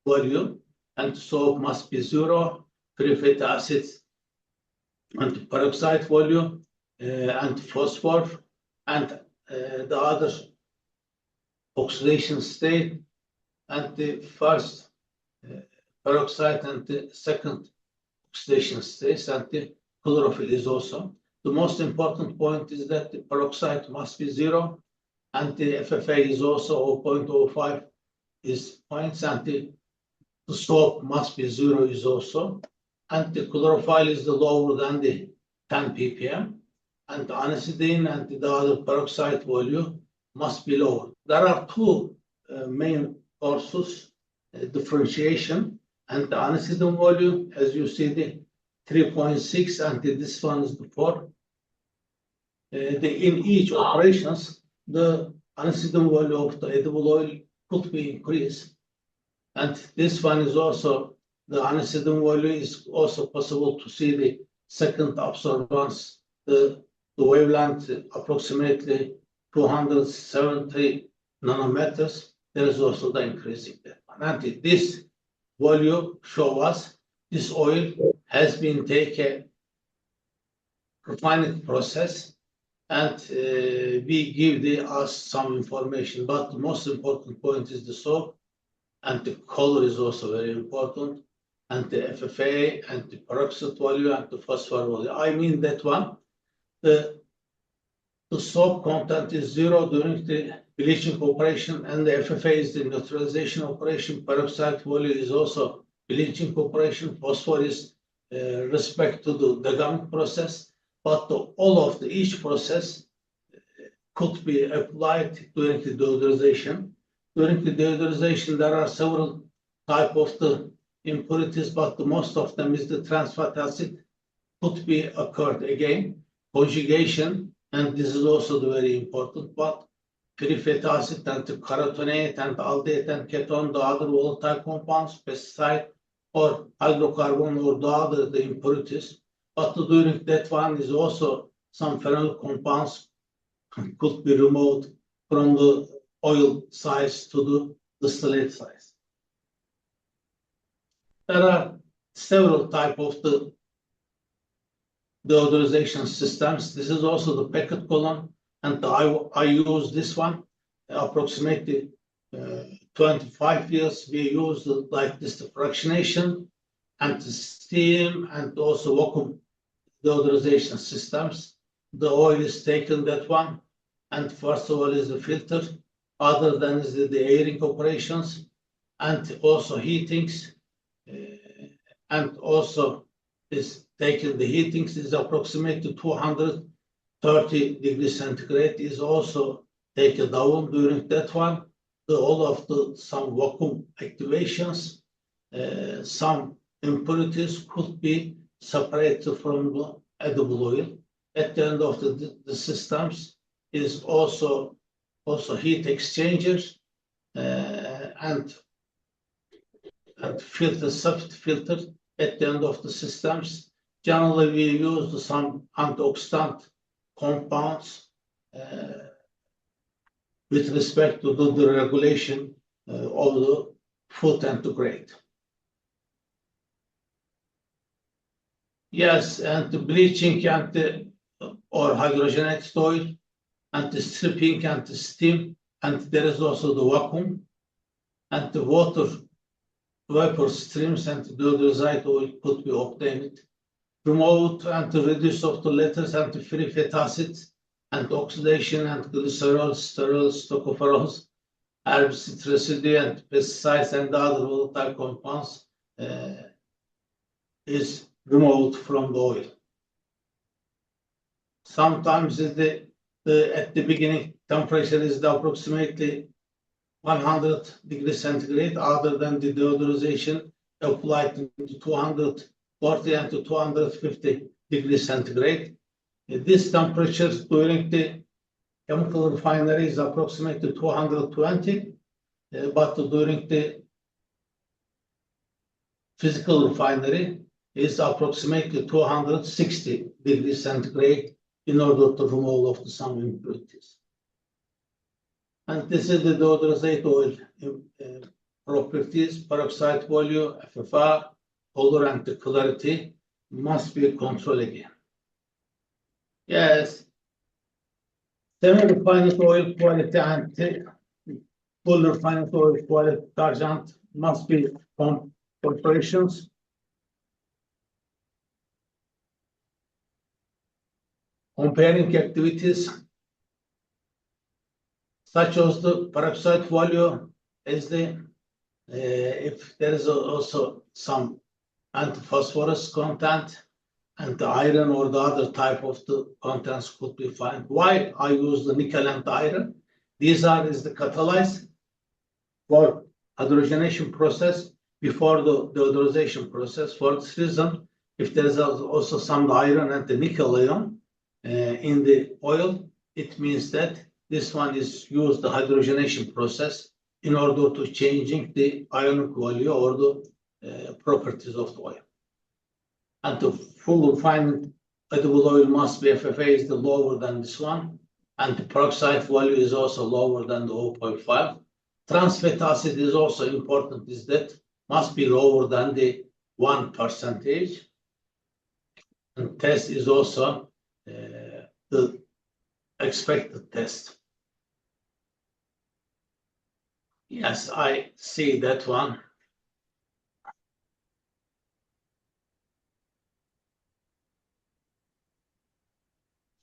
value, and soap must be 0, free fatty acids and peroxide volume and phosphor and the other oxidation state, and the first peroxide and the second oxidation states, and the chlorophyll is also. The most important point is that the peroxide must be 0, and the FFA is also 0.05 is points, and the soap must be 0 is also, and the chlorophyll is the lower than the 10 ppm, and the anisidine and the other peroxide volume must be lower. There are two main sources, differentiation, and the anisidine volume, as you see, the 3.6, and this one is the 4. In each operations, the anisidine value of the edible oil could be increased, and this one is also the anisidine value is also possible to see the second absorbance, the wavelength approximately 270 nanometers. There is also the increasing that one. And this value show us this oil has been taken refining process, and we give us some information. But the most important point is the soap, and the color is also very important, and the FFA and the peroxide value and the phosphor value. I mean that one. The soap content is 0 during the bleaching operation, and the FFA is the neutralization operation. Peroxide value is also bleaching operation. Phosphor is respect to the deguming process, but all of each process could be applied during the deodorization. During the deodorization, there are several types of the impurities, but the most of them is the trans fatty acid could be occurred again, conjugation, and this is also the very important part. Free fatty acid and the carotenate and aldehate and ketone, the other volatile compounds, pesticide or hydrocarbon or the impurities. But during that one is also some phenol compounds could be removed from the oil size to the distillate size. There are several types of the deodorization systems. This is also the packet column, and I use this one approximately 25 years. We use like this, the fractionation and the steam and also vacuum deodorization systems. The oil is taken that one, and first of all is the filter, other than is the airing operations, and also heatings, and also is taken the heatings is approximately 230 degrees centigrade is also taken down during that one. All of some vacuum activations, some impurities could be separated from the edible oil. At the end of the systems is also heat exchangers and filter, soft filter at the end of the systems. Generally, we use some antioxidant compounds with respect to the regulation of the food and the grade. Yes, and the bleaching and or hydrogenated oil, and the stripping and the steam and there is also the vacuum, and the water vapor streams and the deodorized oil could be obtained, removed and reduced of the letters and the free fatty acids, and oxidation and glycerol, sterols, tocopherols, herbicide residue and pesticides and other volatile compounds is removed from the oil. Sometimes at the beginning temperature is approximately 100 degrees centigrade, other than the deodorization applied to 240 and to 250 degrees centigrade. This temperature during the chemical refinery is approximately 220, but during the physical refinery is approximately 260 degrees centigrade in order to remove of some impurities. And this is the deodorized oil properties: peroxide volume, FFR, color, and the clarity must be controlled again. Yes, semi-refined oil quality and full refined oil quality detergent must be preparations. Comparing activities such as the peroxide value is if there is also some antiphosphorus content, and the iron or the other type of the contents could be found. Why I use the nickel and the iron? These is the catalyst for hydrogenation process before the deodorization process. For this reason, if there is also some iron and the nickel ion in the oil, it means that this one is used the hydrogenation process in order to changing the ionic value or the properties of the oil. And the full refined edible oil must be FFA is the lower than this one, and the peroxide value is also lower than the 0.5. Trans fatty acid is also important, is that must be lower than the 1%. And test is also the expected test. Yes, I see that one.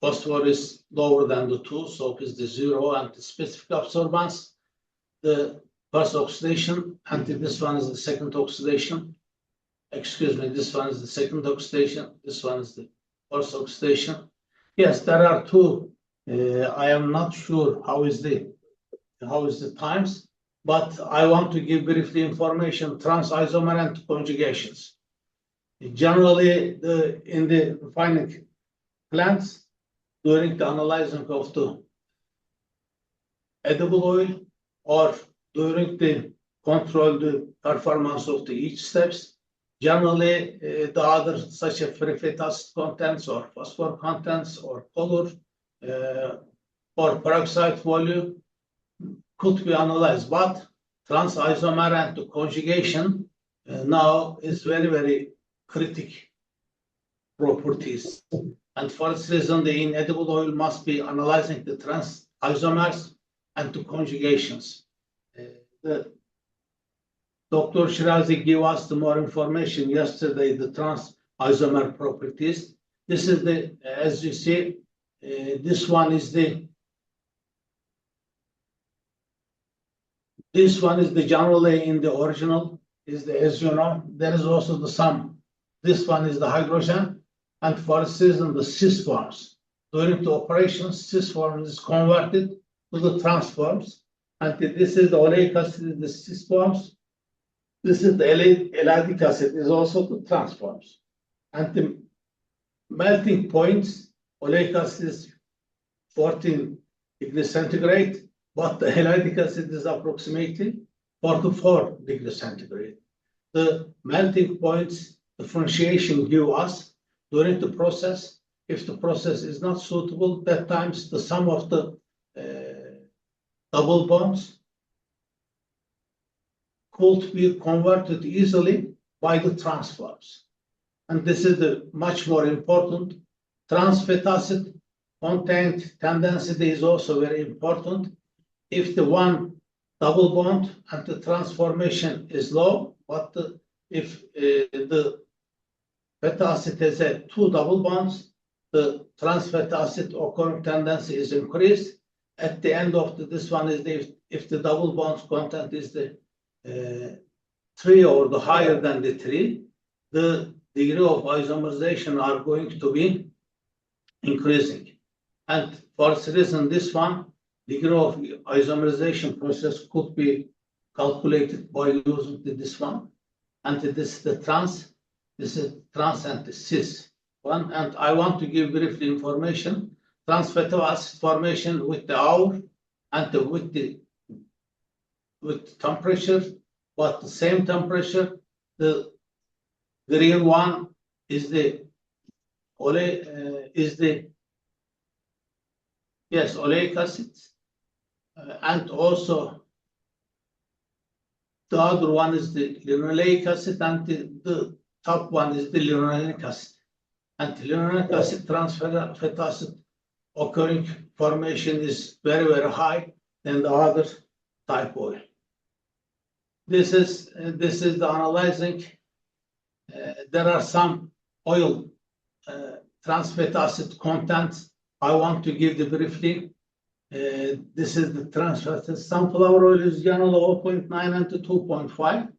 Phosphorus is lower than the 2, so is the 0, and the specific absorbance, the first oxidation, and this one is the second oxidation. Excuse me, this one is the second oxidation, this one is the first oxidation. Yes, there are two. I am not sure how is the times, but I want to give briefly information: trans isomer and conjugations. Generally, in the refining plants, during the analyzing of the edible oil or during the control the performance of the each steps, generally the other such as free fatty acid contents or phosphor contents or color or peroxide volume could be analyzed, but trans isomer and the conjugation now is very, very critical properties. And for this reason, the inedible oil must be analyzing the trans isomers and the conjugations. Dr. Shirazi gave us the more information yesterday, the trans isomer properties. This is the, as you see, this one is the generally in the original is the, as you know, there is also the sum. This one is the hydrogen, and for this reason the cis forms. During the operation, cis form is converted to the trans forms, and this is the oleic acid, the cis forms. This is the allylic acid, is also the trans forms. And the melting points, oleic acid is 14 degrees centigrade, but the allylic acid is approximately 44 degrees centigrade. The melting points differentiation give us during the process. If the process is not suitable, that times the sum of the double bonds could be converted easily by the trans forms. And this is the much more important. Trans fatty acid content tendency is also very important. if the one double bond and the transformation is low, but if the fatty acid has two double bonds, the trans fatty acid occurring tendency is increased. At the end of this one is if the double bonds content is the 3 or the higher than the 3, the degree of isomerization are going to be increasing. And for this reason, this one, degree of isomerization process could be calculated by using this one. And this is the trans, this is trans and the cis one. And I want to give briefly information. Trans fatty acid formation with the hour and with temperature, but the same temperature. The green one is the oleic acid, and also the other one is the linoleic acid, and the top one is the linolenic acid. And linolenic acid trans fatty acid occurring formation is very, very high than the other type oil. This is the analyzing. There are some oil trans fatty acid contents. I want to give the briefly. This is the trans fatty acid. Sunflower oil is generally 0.9 and 2.5.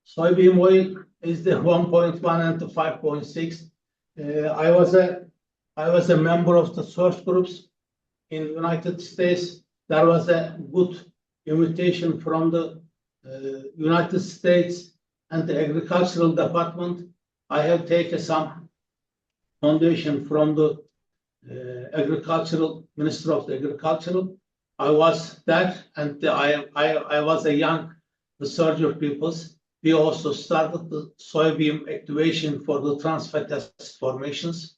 Soybean oil is the 1.1 and 5.6. I was a member of the source groups in the United States. There was a good invitation from the United States and the agricultural department. I have taken some foundation from the agricultural minister of the agricultural. I was there, and I was a young researcher peoples. We also started the soybean activation for the trans fatty acid formations.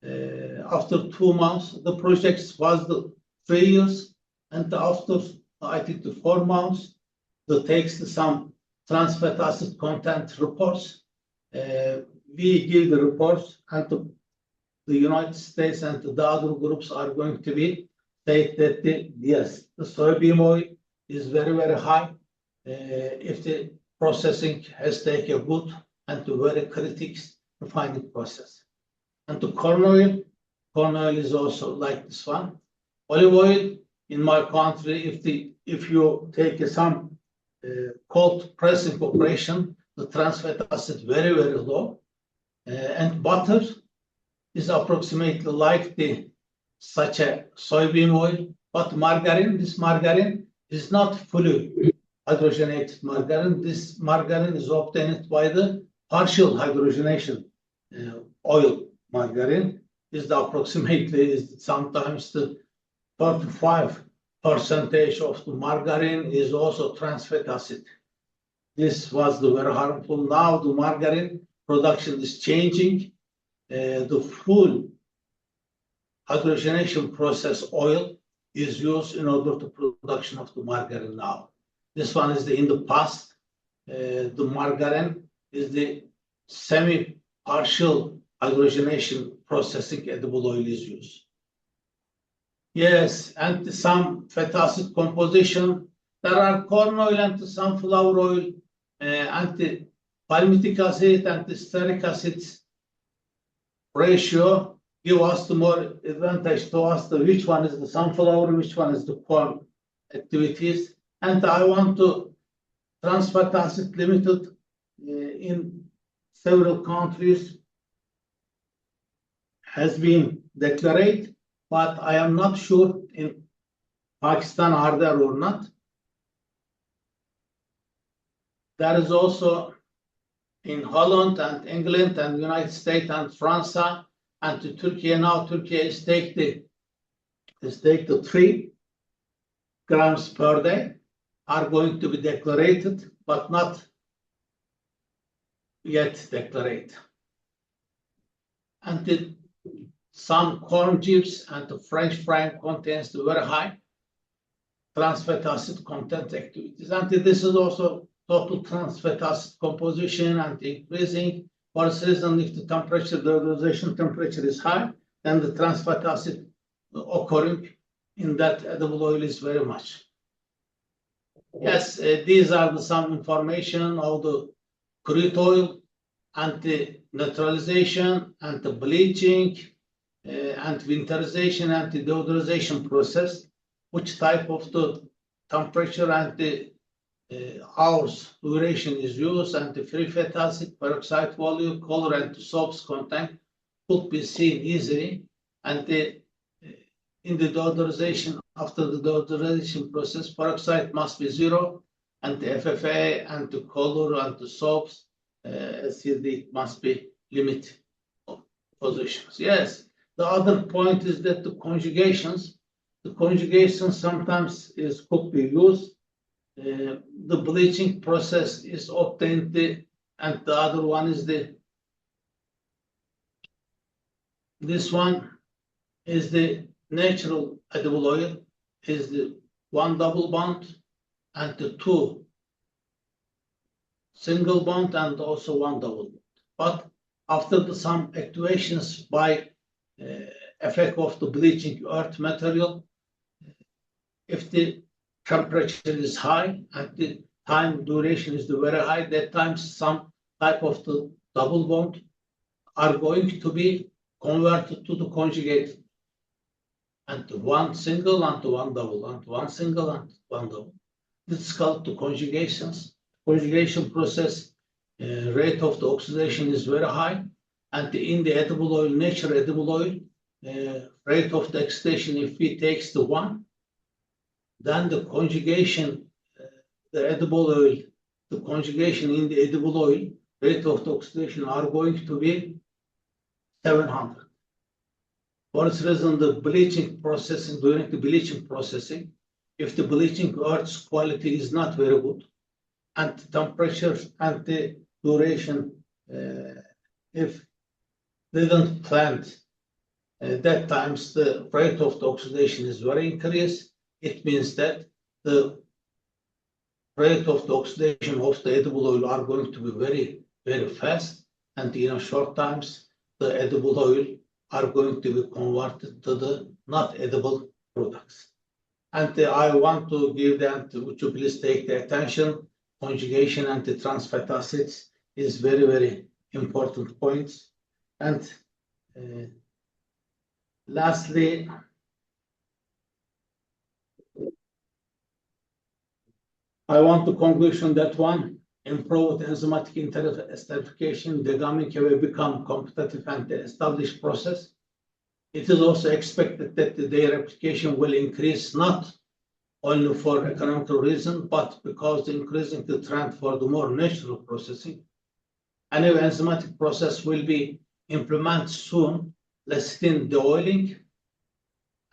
After 2 months, the project was the 3 years, and after I think the 4 months, the takes some trans fatty acid content reports. We give the reports, and the United States and the other groups are going to be state that yes, the soybean oil is very, very high. If the processing has taken a good and the very critical refining process. And the corn oil is also like this one. Olive oil in my country, if you take some cold pressing operation, the trans fatty acid very, very low. And butter is approximately like such a soybean oil, but margarine, this margarine is not fully hydrogenated margarine. This margarine is obtained by the partial hydrogenation oil margarine. Is approximately sometimes the 35% of the margarine is also trans fatty acid. This was the very harmful. Now the margarine production is changing. The full hydrogenation process oil is used in order to production of the margarine now. This one is in the past. The margarine is the semi-partial hydrogenation processing edible oil is used. Yes, and some fatty acid composition. There are corn oil and sunflower oil, and the palmitic acid and the stearic acid ratio give us the more advantage to us which one is the sunflower, which one is the corn activities. And I want to trans fatty acid limited in several countries has been declared, but I am not sure in Pakistan are there or not. There is also in Holland and England and United States and France and to Turkey. Now Turkey is take the 3 grams per day are going to be declared, but not yet declared. And some corn chips and the French fry contains the very high trans fatty acid content activities. And this is also total trans fatty acid composition and increasing. For this reason, if the temperature, the oxidation temperature is high, then the trans fatty acid occurring in that edible oil is very much. Yes, these are some information of the crude oil and the neutralization and the bleaching and winterization and the deodorization process, which type of the temperature and the hours duration is used, and the free fatty acid, peroxide volume, color, and the soaps content could be seen easily. And in the deodorization, after the deodorization process, peroxide must be 0, and the FFA and the color and the soaps acidity must be limit positions. Yes, the other point is that the conjugations sometimes could be used. The bleaching process is obtained, and the other one is this one is the natural edible oil, is the one double bond and the two single bond and also one double bond. But after some activations by effect of the bleaching earth material, if the temperature is high and the time duration is very high, that times some type of the double bond are going to be converted to the conjugated. And one single and one double, and one single and one double. This is called the conjugations. Conjugation process rate of the oxidation is very high, and in the edible oil, natural edible oil, rate of the oxidation, if we takes the 1, then the conjugation, the edible oil, the conjugation in the edible oil, rate of the oxidation are going to be 700. For this reason, the bleaching processing, during the bleaching processing, if the bleaching earth's quality is not very good, and the temperature and the duration, if they don't plant, that times the rate of the oxidation is very increased. It means that the rate of the oxidation of the edible oil are going to be very, very fast, and in a short times, the edible oil are going to be converted to the not edible products. And I want to give them to please take the attention. Conjugation and the trans fatty acids is very, very important points. And lastly, I want to conclusion that one, improved enzymatic esterification, degamming will become competitive and established process. It is also expected that their application will increase not only for economical reason, but because increasing the trend for the more natural processing. A new enzymatic process will be implemented soon, lecithin deoiling,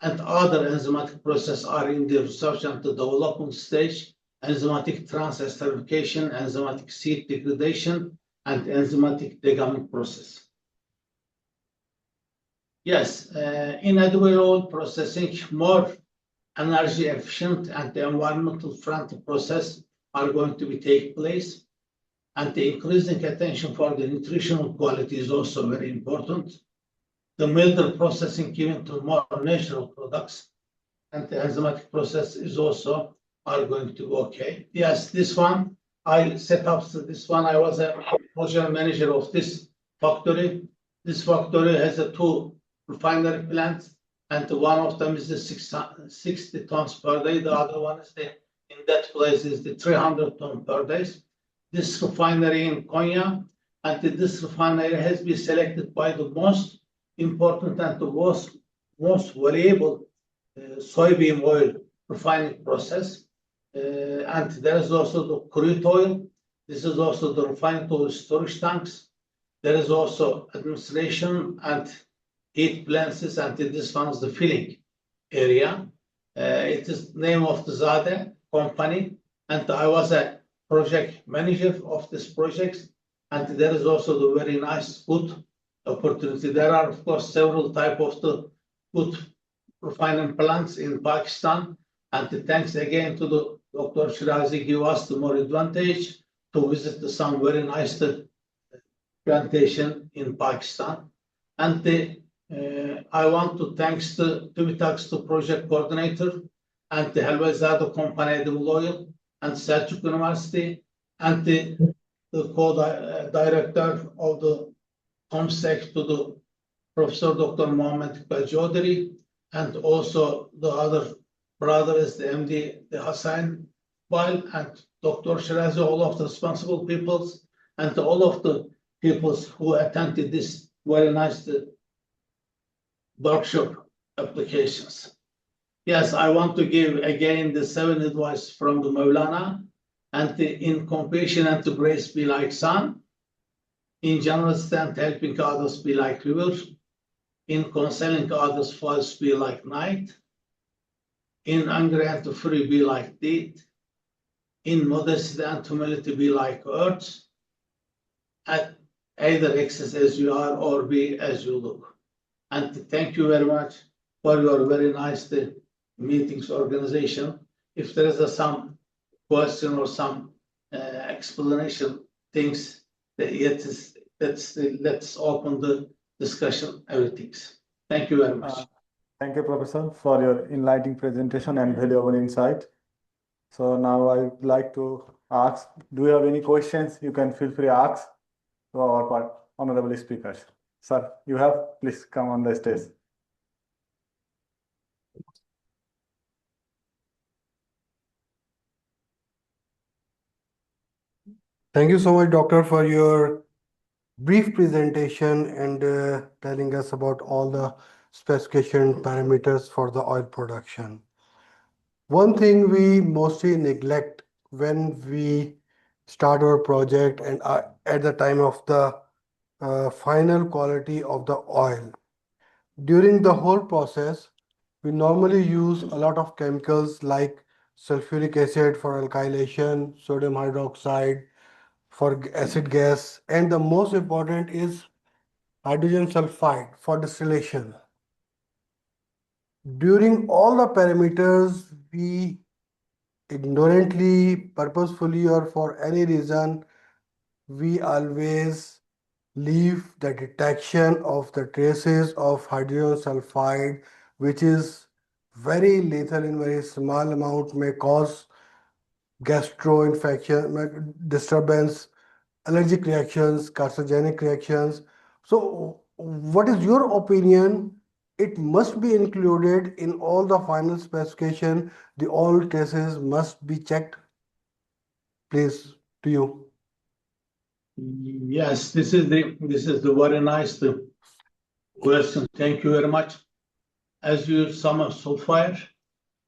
and other enzymatic processes are in the research and the development stage. Enzymatic trans-esterification, enzymatic seed degradation, and enzymatic degamming process. Yes, in edible oil processing, more energy efficient and the environmental friendly process are going to be take place. And the increasing attention for the nutritional quality is also very important. The milder processing given to more natural products and the enzymatic process is also are going to be okay. Yes, this one, I set up this one. I was a project manager of this factory. This factory has 2 refinery plants, and one of them is the 60 tons per day. The other one is in that place is the 300 tons per day. This refinery in Konya, and this refinery has been selected by the most important and the most valuable soybean oil refining process. And there is also the crude oil. This is also the refined oil storage tanks. There is also administration and heat plants, and this one is the filling area. It is name of the Zade company, and I was a project manager of this project. And there is also the very nice good opportunity. There are, of course, several type of the good refining plants in Pakistan. And thanks again to the Dr. Shirazi give us the more advantage to visit some very nice plantation in Pakistan. And I want to thanks the project coordinator and the Helvezade company edible oil and Selçuk University, and the co-director of the comstech to the Professor Dr. Mohammed Iqbal Chaudhry, and also the other brother is the MD, the Hassan Bail, and Dr. Shirazi, all of the responsible peoples, and all of the peoples who attended this very nice workshop applications. Yes, I want to give again the 7 advice from the Maulana, and in compassion and to grace be like sun, in generosity and helping others be like river, in consoling others false be like night, in anger and to free be like deed, in modesty and humility be like earth, and either exist as you are or be as you look. And thank you very much for your very nice meetings organization. If there is some question or some explanation things that yet is, let's open the discussion, everything. Thank you very much. Thank you, Professor, for your enlightening presentation and valuable insight. So now I would like to ask, do you have any questions? You can feel free to ask to our honorable speakers. Sir, you have, please come on the stage. Thank you so much, Doctor, for your brief presentation and telling us about all the specification parameters for the oil production. One thing we mostly neglect when we start our project and at the time of the final quality of the oil. During the whole process, we normally use a lot of chemicals like sulfuric acid for alkylation, sodium hydroxide for acid gas, and the most important is hydrogen sulfide for distillation. During all the parameters, we ignorantly, purposefully, or for any reason, we always leave the detection of the traces of hydrogen sulfide, which is very lethal in very small amount, may cause gastroinfection, disturbance, allergic reactions, carcinogenic reactions. So, what is your opinion? It must be included in all the final specification. The all traces must be checked. Please, to you. Yes, this is the very nice question. Thank you very much. As you some sulfur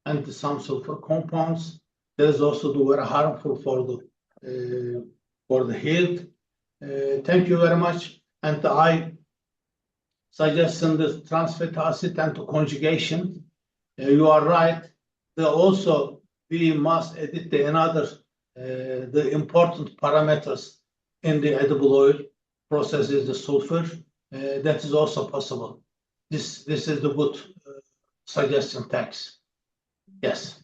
and some sulfur compounds, there is also the very harmful for the health. Thank you very much. And I suggest the trans fatty acid and the conjugation. You are right. Also we must edit the important parameters in the edible oil process is the sulfur. That is also possible. This is the good suggestion. Thanks. Yes.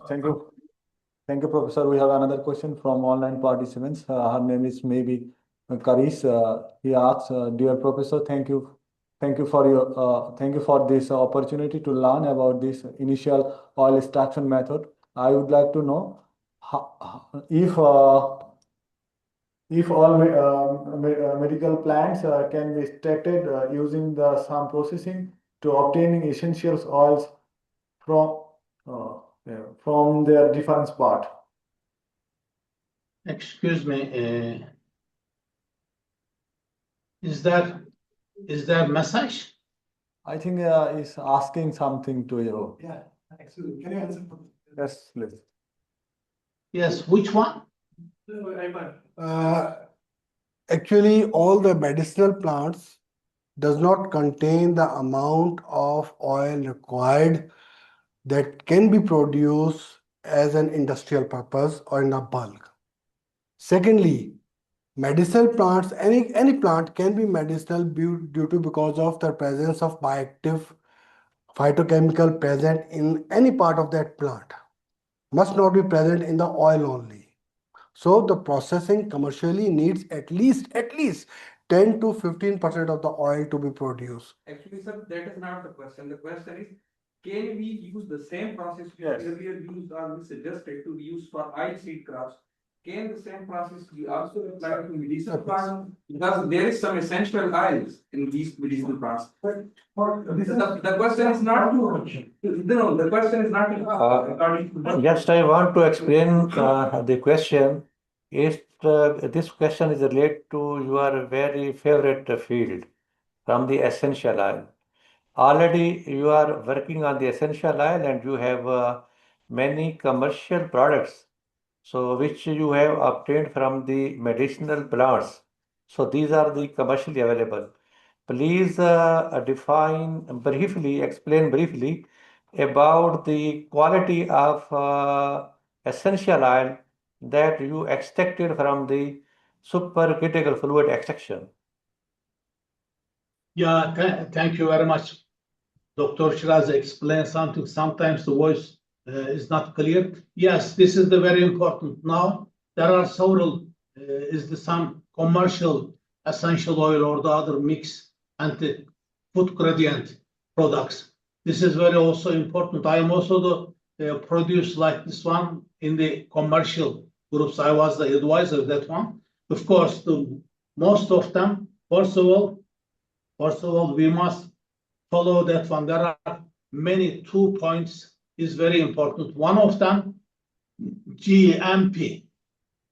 Thank you. Thank you, Professor. We have another question from online participants. Her name is maybe Karish. He asks, "Dear Professor, thank you for this opportunity to learn about this initial oil extraction method. I would like to know if all medical plants can be extracted using some processing to obtaining essential oils from their different part." Excuse me. Is there message? I think he's asking something to you. Yeah, excellent. Can you answer? Yes, please. Yes. Which one? Actually, all the medicinal plants does not contain the amount of oil required that can be produced as an industrial purpose or in a bulk. Secondly, medicinal plants, any plant can be medicinal due to because of the presence of bioactive phytochemical present in any part of that plant. Must not be present in the oil only. So the processing commercially needs at least 10 to 15% of the oil to be produced. Actually, sir, that is not the question. The question is, can we use the same process we Yes. earlier used or we suggested to use for oil seed crops? Can the same process be also applied to medicinal plants? Because there is some essential oils in these medicinal plants. The question is not to, no, the question is not to, according to. Just I want to explain the question. If this question is related to your very favorite field from the essential oil. Already you are working on the essential oil and you have many commercial products, so which you have obtained from the medicinal plants. So these are the commercially available. Please explain briefly about the quality of essential oil that you extracted from the supercritical fluid extraction. Yeah, thank you very much. Dr. Shiraz explained something. Sometimes the voice is not clear. Yes, this is the very important. Now, there are several, some commercial essential oil or the other mix and the food gradient products. This is very also important. I am also the produce like this one in the commercial groups. I was the advisor of that one. Of course, the most of them, first of all, we must follow that one. There are many 2 points is very important. One of them, GMP.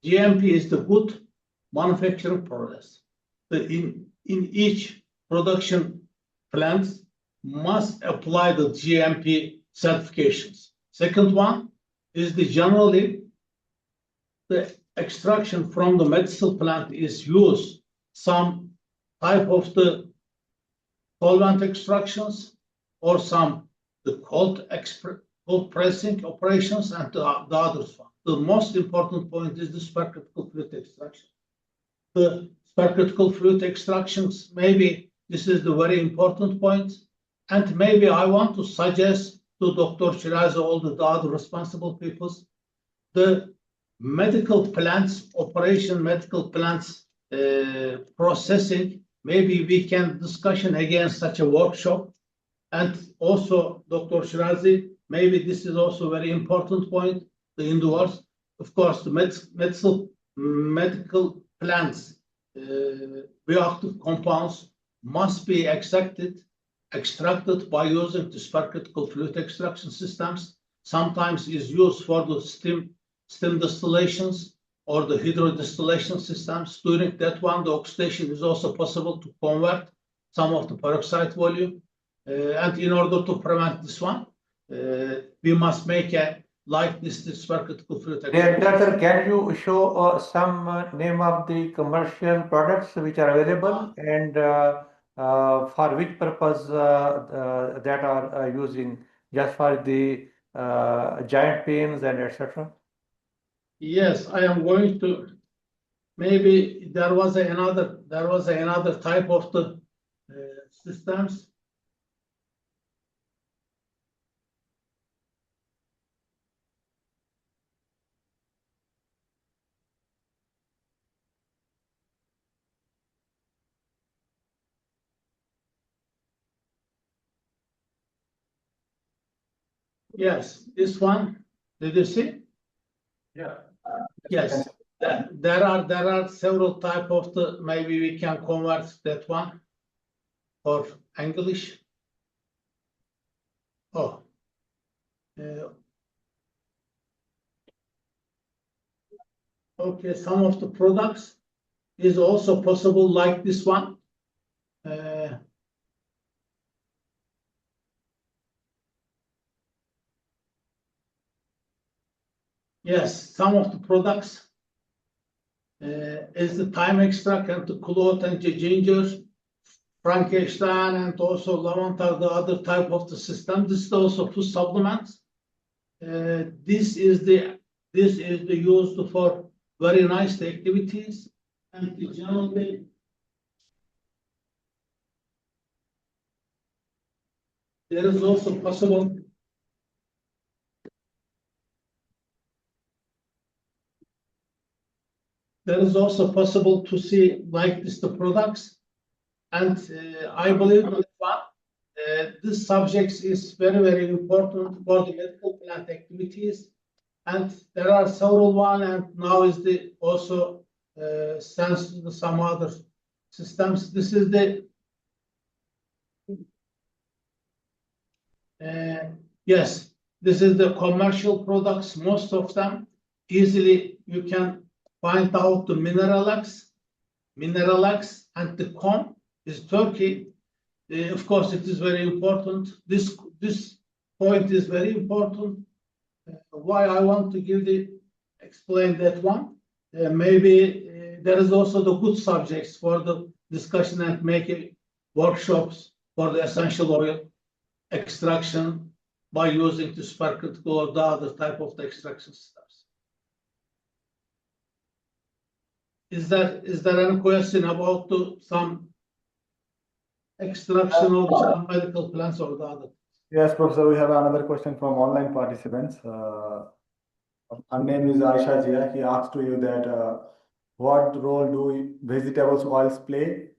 GMP is the good manufacturing process. In each production plants must apply the GMP certifications. Second one is generally the extraction from the medicinal plant is used some type of the solvent extractions or the cold pressing operations and the others one. The most important point is the supercritical fluid extraction. The supercritical fluid extractions, maybe this is the very important point. And maybe I want to suggest to Dr. Shiraz, all the other responsible peoples, the medical plants operation, medical plants processing, maybe we can discussion again such a workshop. And also, Dr. Shirazi, maybe this is also very important point, the indoors. Of course, the medical plants, bioactive compounds must be extracted by using the supercritical fluid extraction systems. Sometimes is used for the steam distillations or the hydrodistillation systems. During that one, the oxidation is also possible to convert some of the peroxide volume. And in order to prevent this one, we must make this supercritical fluid extraction. Doctor, can you show some name of the commercial products which are available and for which purpose that are using, just for the joint pains and etc.? Yes, I am going to. Maybe there was another type of the systems. Yes, this one. Did you see? Yeah. Yes. There are several type of the. Maybe we can convert that one for English. Oh. Okay, some of the products is also possible like this one. Yes, some of the products is the thyme extract and the clove and the ginger, Frankenstein, and also lavender, the other type of the system. This is also food supplements. This is the used for very nice activities, and generally there is also possible. There is also possible to see like this the products, and I believe that one this subject is very, very important for the medical plant activities. And there are several one, and now is the also sense some other systems. This is the yes, this is the commercial products. Most of them easily you can find out the Mineralex, and the com is Turkey. Of course, it is very important. This point is very important. Why I want to explain that one. Maybe there is also the good subjects for the discussion and making workshops for the essential oil extraction by using the supercritical or the other type of the extraction systems. Is there any question about some extraction of some medical plants or the other? Yes, Professor, we have another question from online participants. Her name is Aisha Jia. He asks to you that what role do vegetables oils play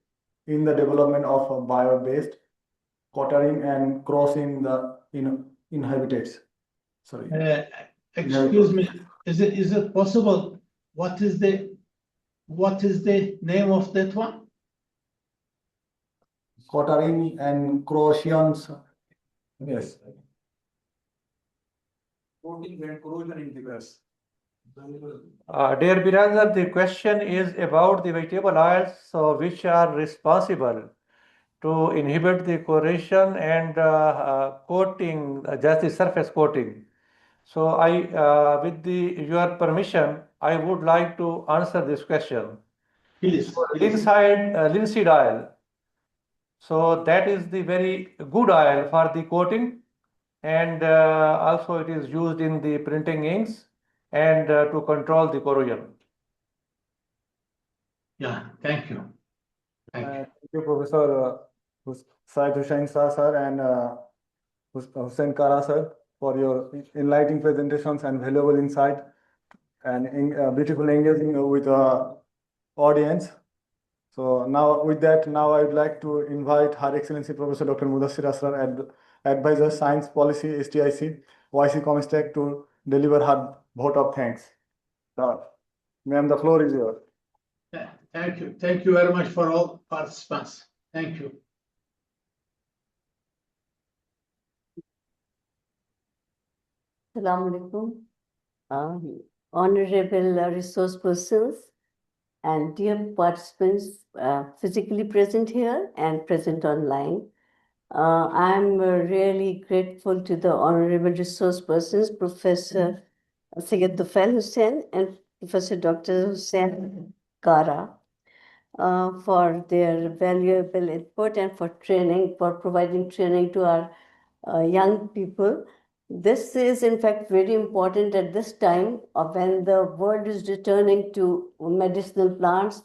in the development of bio-based cottering and crossing the inhabitants? Sorry. Excuse me, is it possible? What is the name of that one? Cottering and Croatians. Yes. Coating and corrosion indicators. Dear Birazar, the question is about the vegetable oils, so which are responsible to inhibit the corrosion and coating, just the surface coating. So with your permission, I would like to answer this question. Please. Linseed oil. So that is the very good oil for the coating, and also it is used in the printing inks and to control the corrosion. Yeah, thank you. Thank you, Professor Syed Hussain Shah, sir, and Hussain Kara, sir, for your enlightening presentations and valuable insight and beautiful engaging with the audience. So now with that, now I would like to invite Her Excellency Professor Dr. Mudassir Asrar, Advisor Science Policy, STIC, YC Comstech, to deliver her vote of thanks. Ma'am, the floor is yours. Thank you. Thank you very much for all participants. Thank you. Assalamu alaikum. Honorable resource persons and dear participants physically present here and present online. I'm really grateful to the honorable resource persons, Professor Syed Tufail Hussain and Professor Dr. Hussain Kara, for their valuable input and for providing training to our young people. This is in fact very important at this time when the world is returning to medicinal plants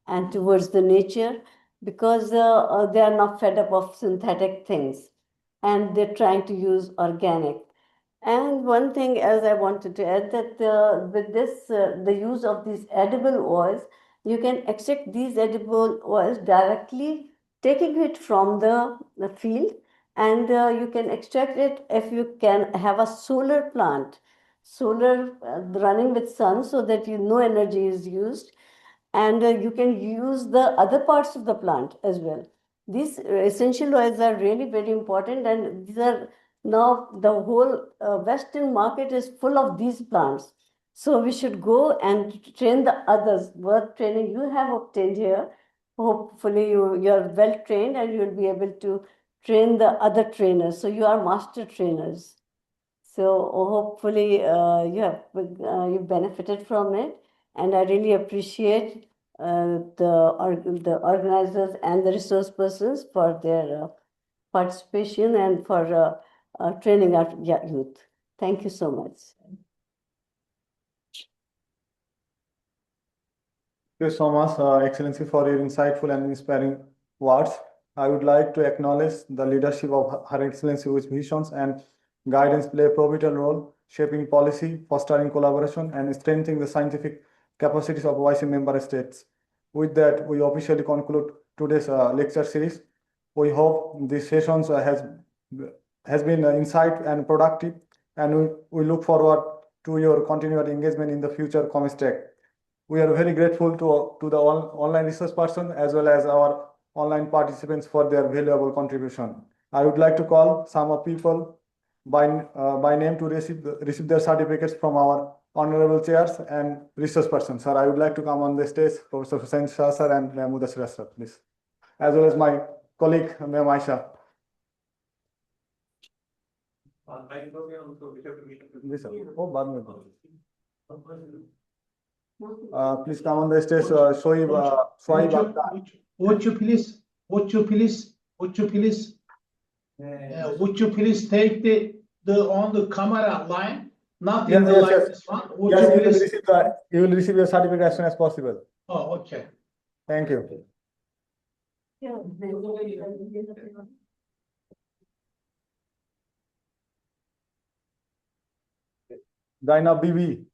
and towards the nature, because they are not fed up of synthetic things and they're trying to use organic. And one thing as I wanted to add that with this, the use of these edible oils, you can extract these edible oils directly, taking it from the field, and you can extract it if you can have a solar plant, solar running with sun, so that no energy is used, and you can use the other parts of the plant as well. These essential oils are really very important, and these are now the whole Western market is full of these plants. So we should go and train the others. What training you have obtained here, hopefully you are well trained and you will be able to train the other trainers. So you are master trainers. So hopefully you benefited from it, and I really appreciate the organizers and the resource persons for their participation and for training our youth. Thank you so much. Thank you so much, Excellency, for your insightful and inspiring words. I would like to acknowledge the leadership of Her Excellency, whose visions and guidance play a pivotal role, shaping policy, fostering collaboration, and strengthening the scientific capacities of YC member states. With that, we officially conclude today's lecture series. We hope these sessions has been insight and productive, and we look forward to your continued engagement in the future comstech. We are very grateful to the online resource person as well as our online participants for their valuable contribution. I would like to call some of people by name to receive their certificates from our honorable chairs and resource persons. Sir, I would like to come on the stage, Professor Hussain Shah sir and Ma'am Mudassir sir, please, as well as my colleague Ma'am Aisha. Ji sir. Oh, बाद में बोलो. Please come on the stage, Shoaib Akhtar. Would you please take the on the camera line, not in Yes, the yes, like yes. this one? Would Yes, you you will please? receive you will receive your certificate as soon as possible. Oh, okay. Thank you. Zainab Bibi.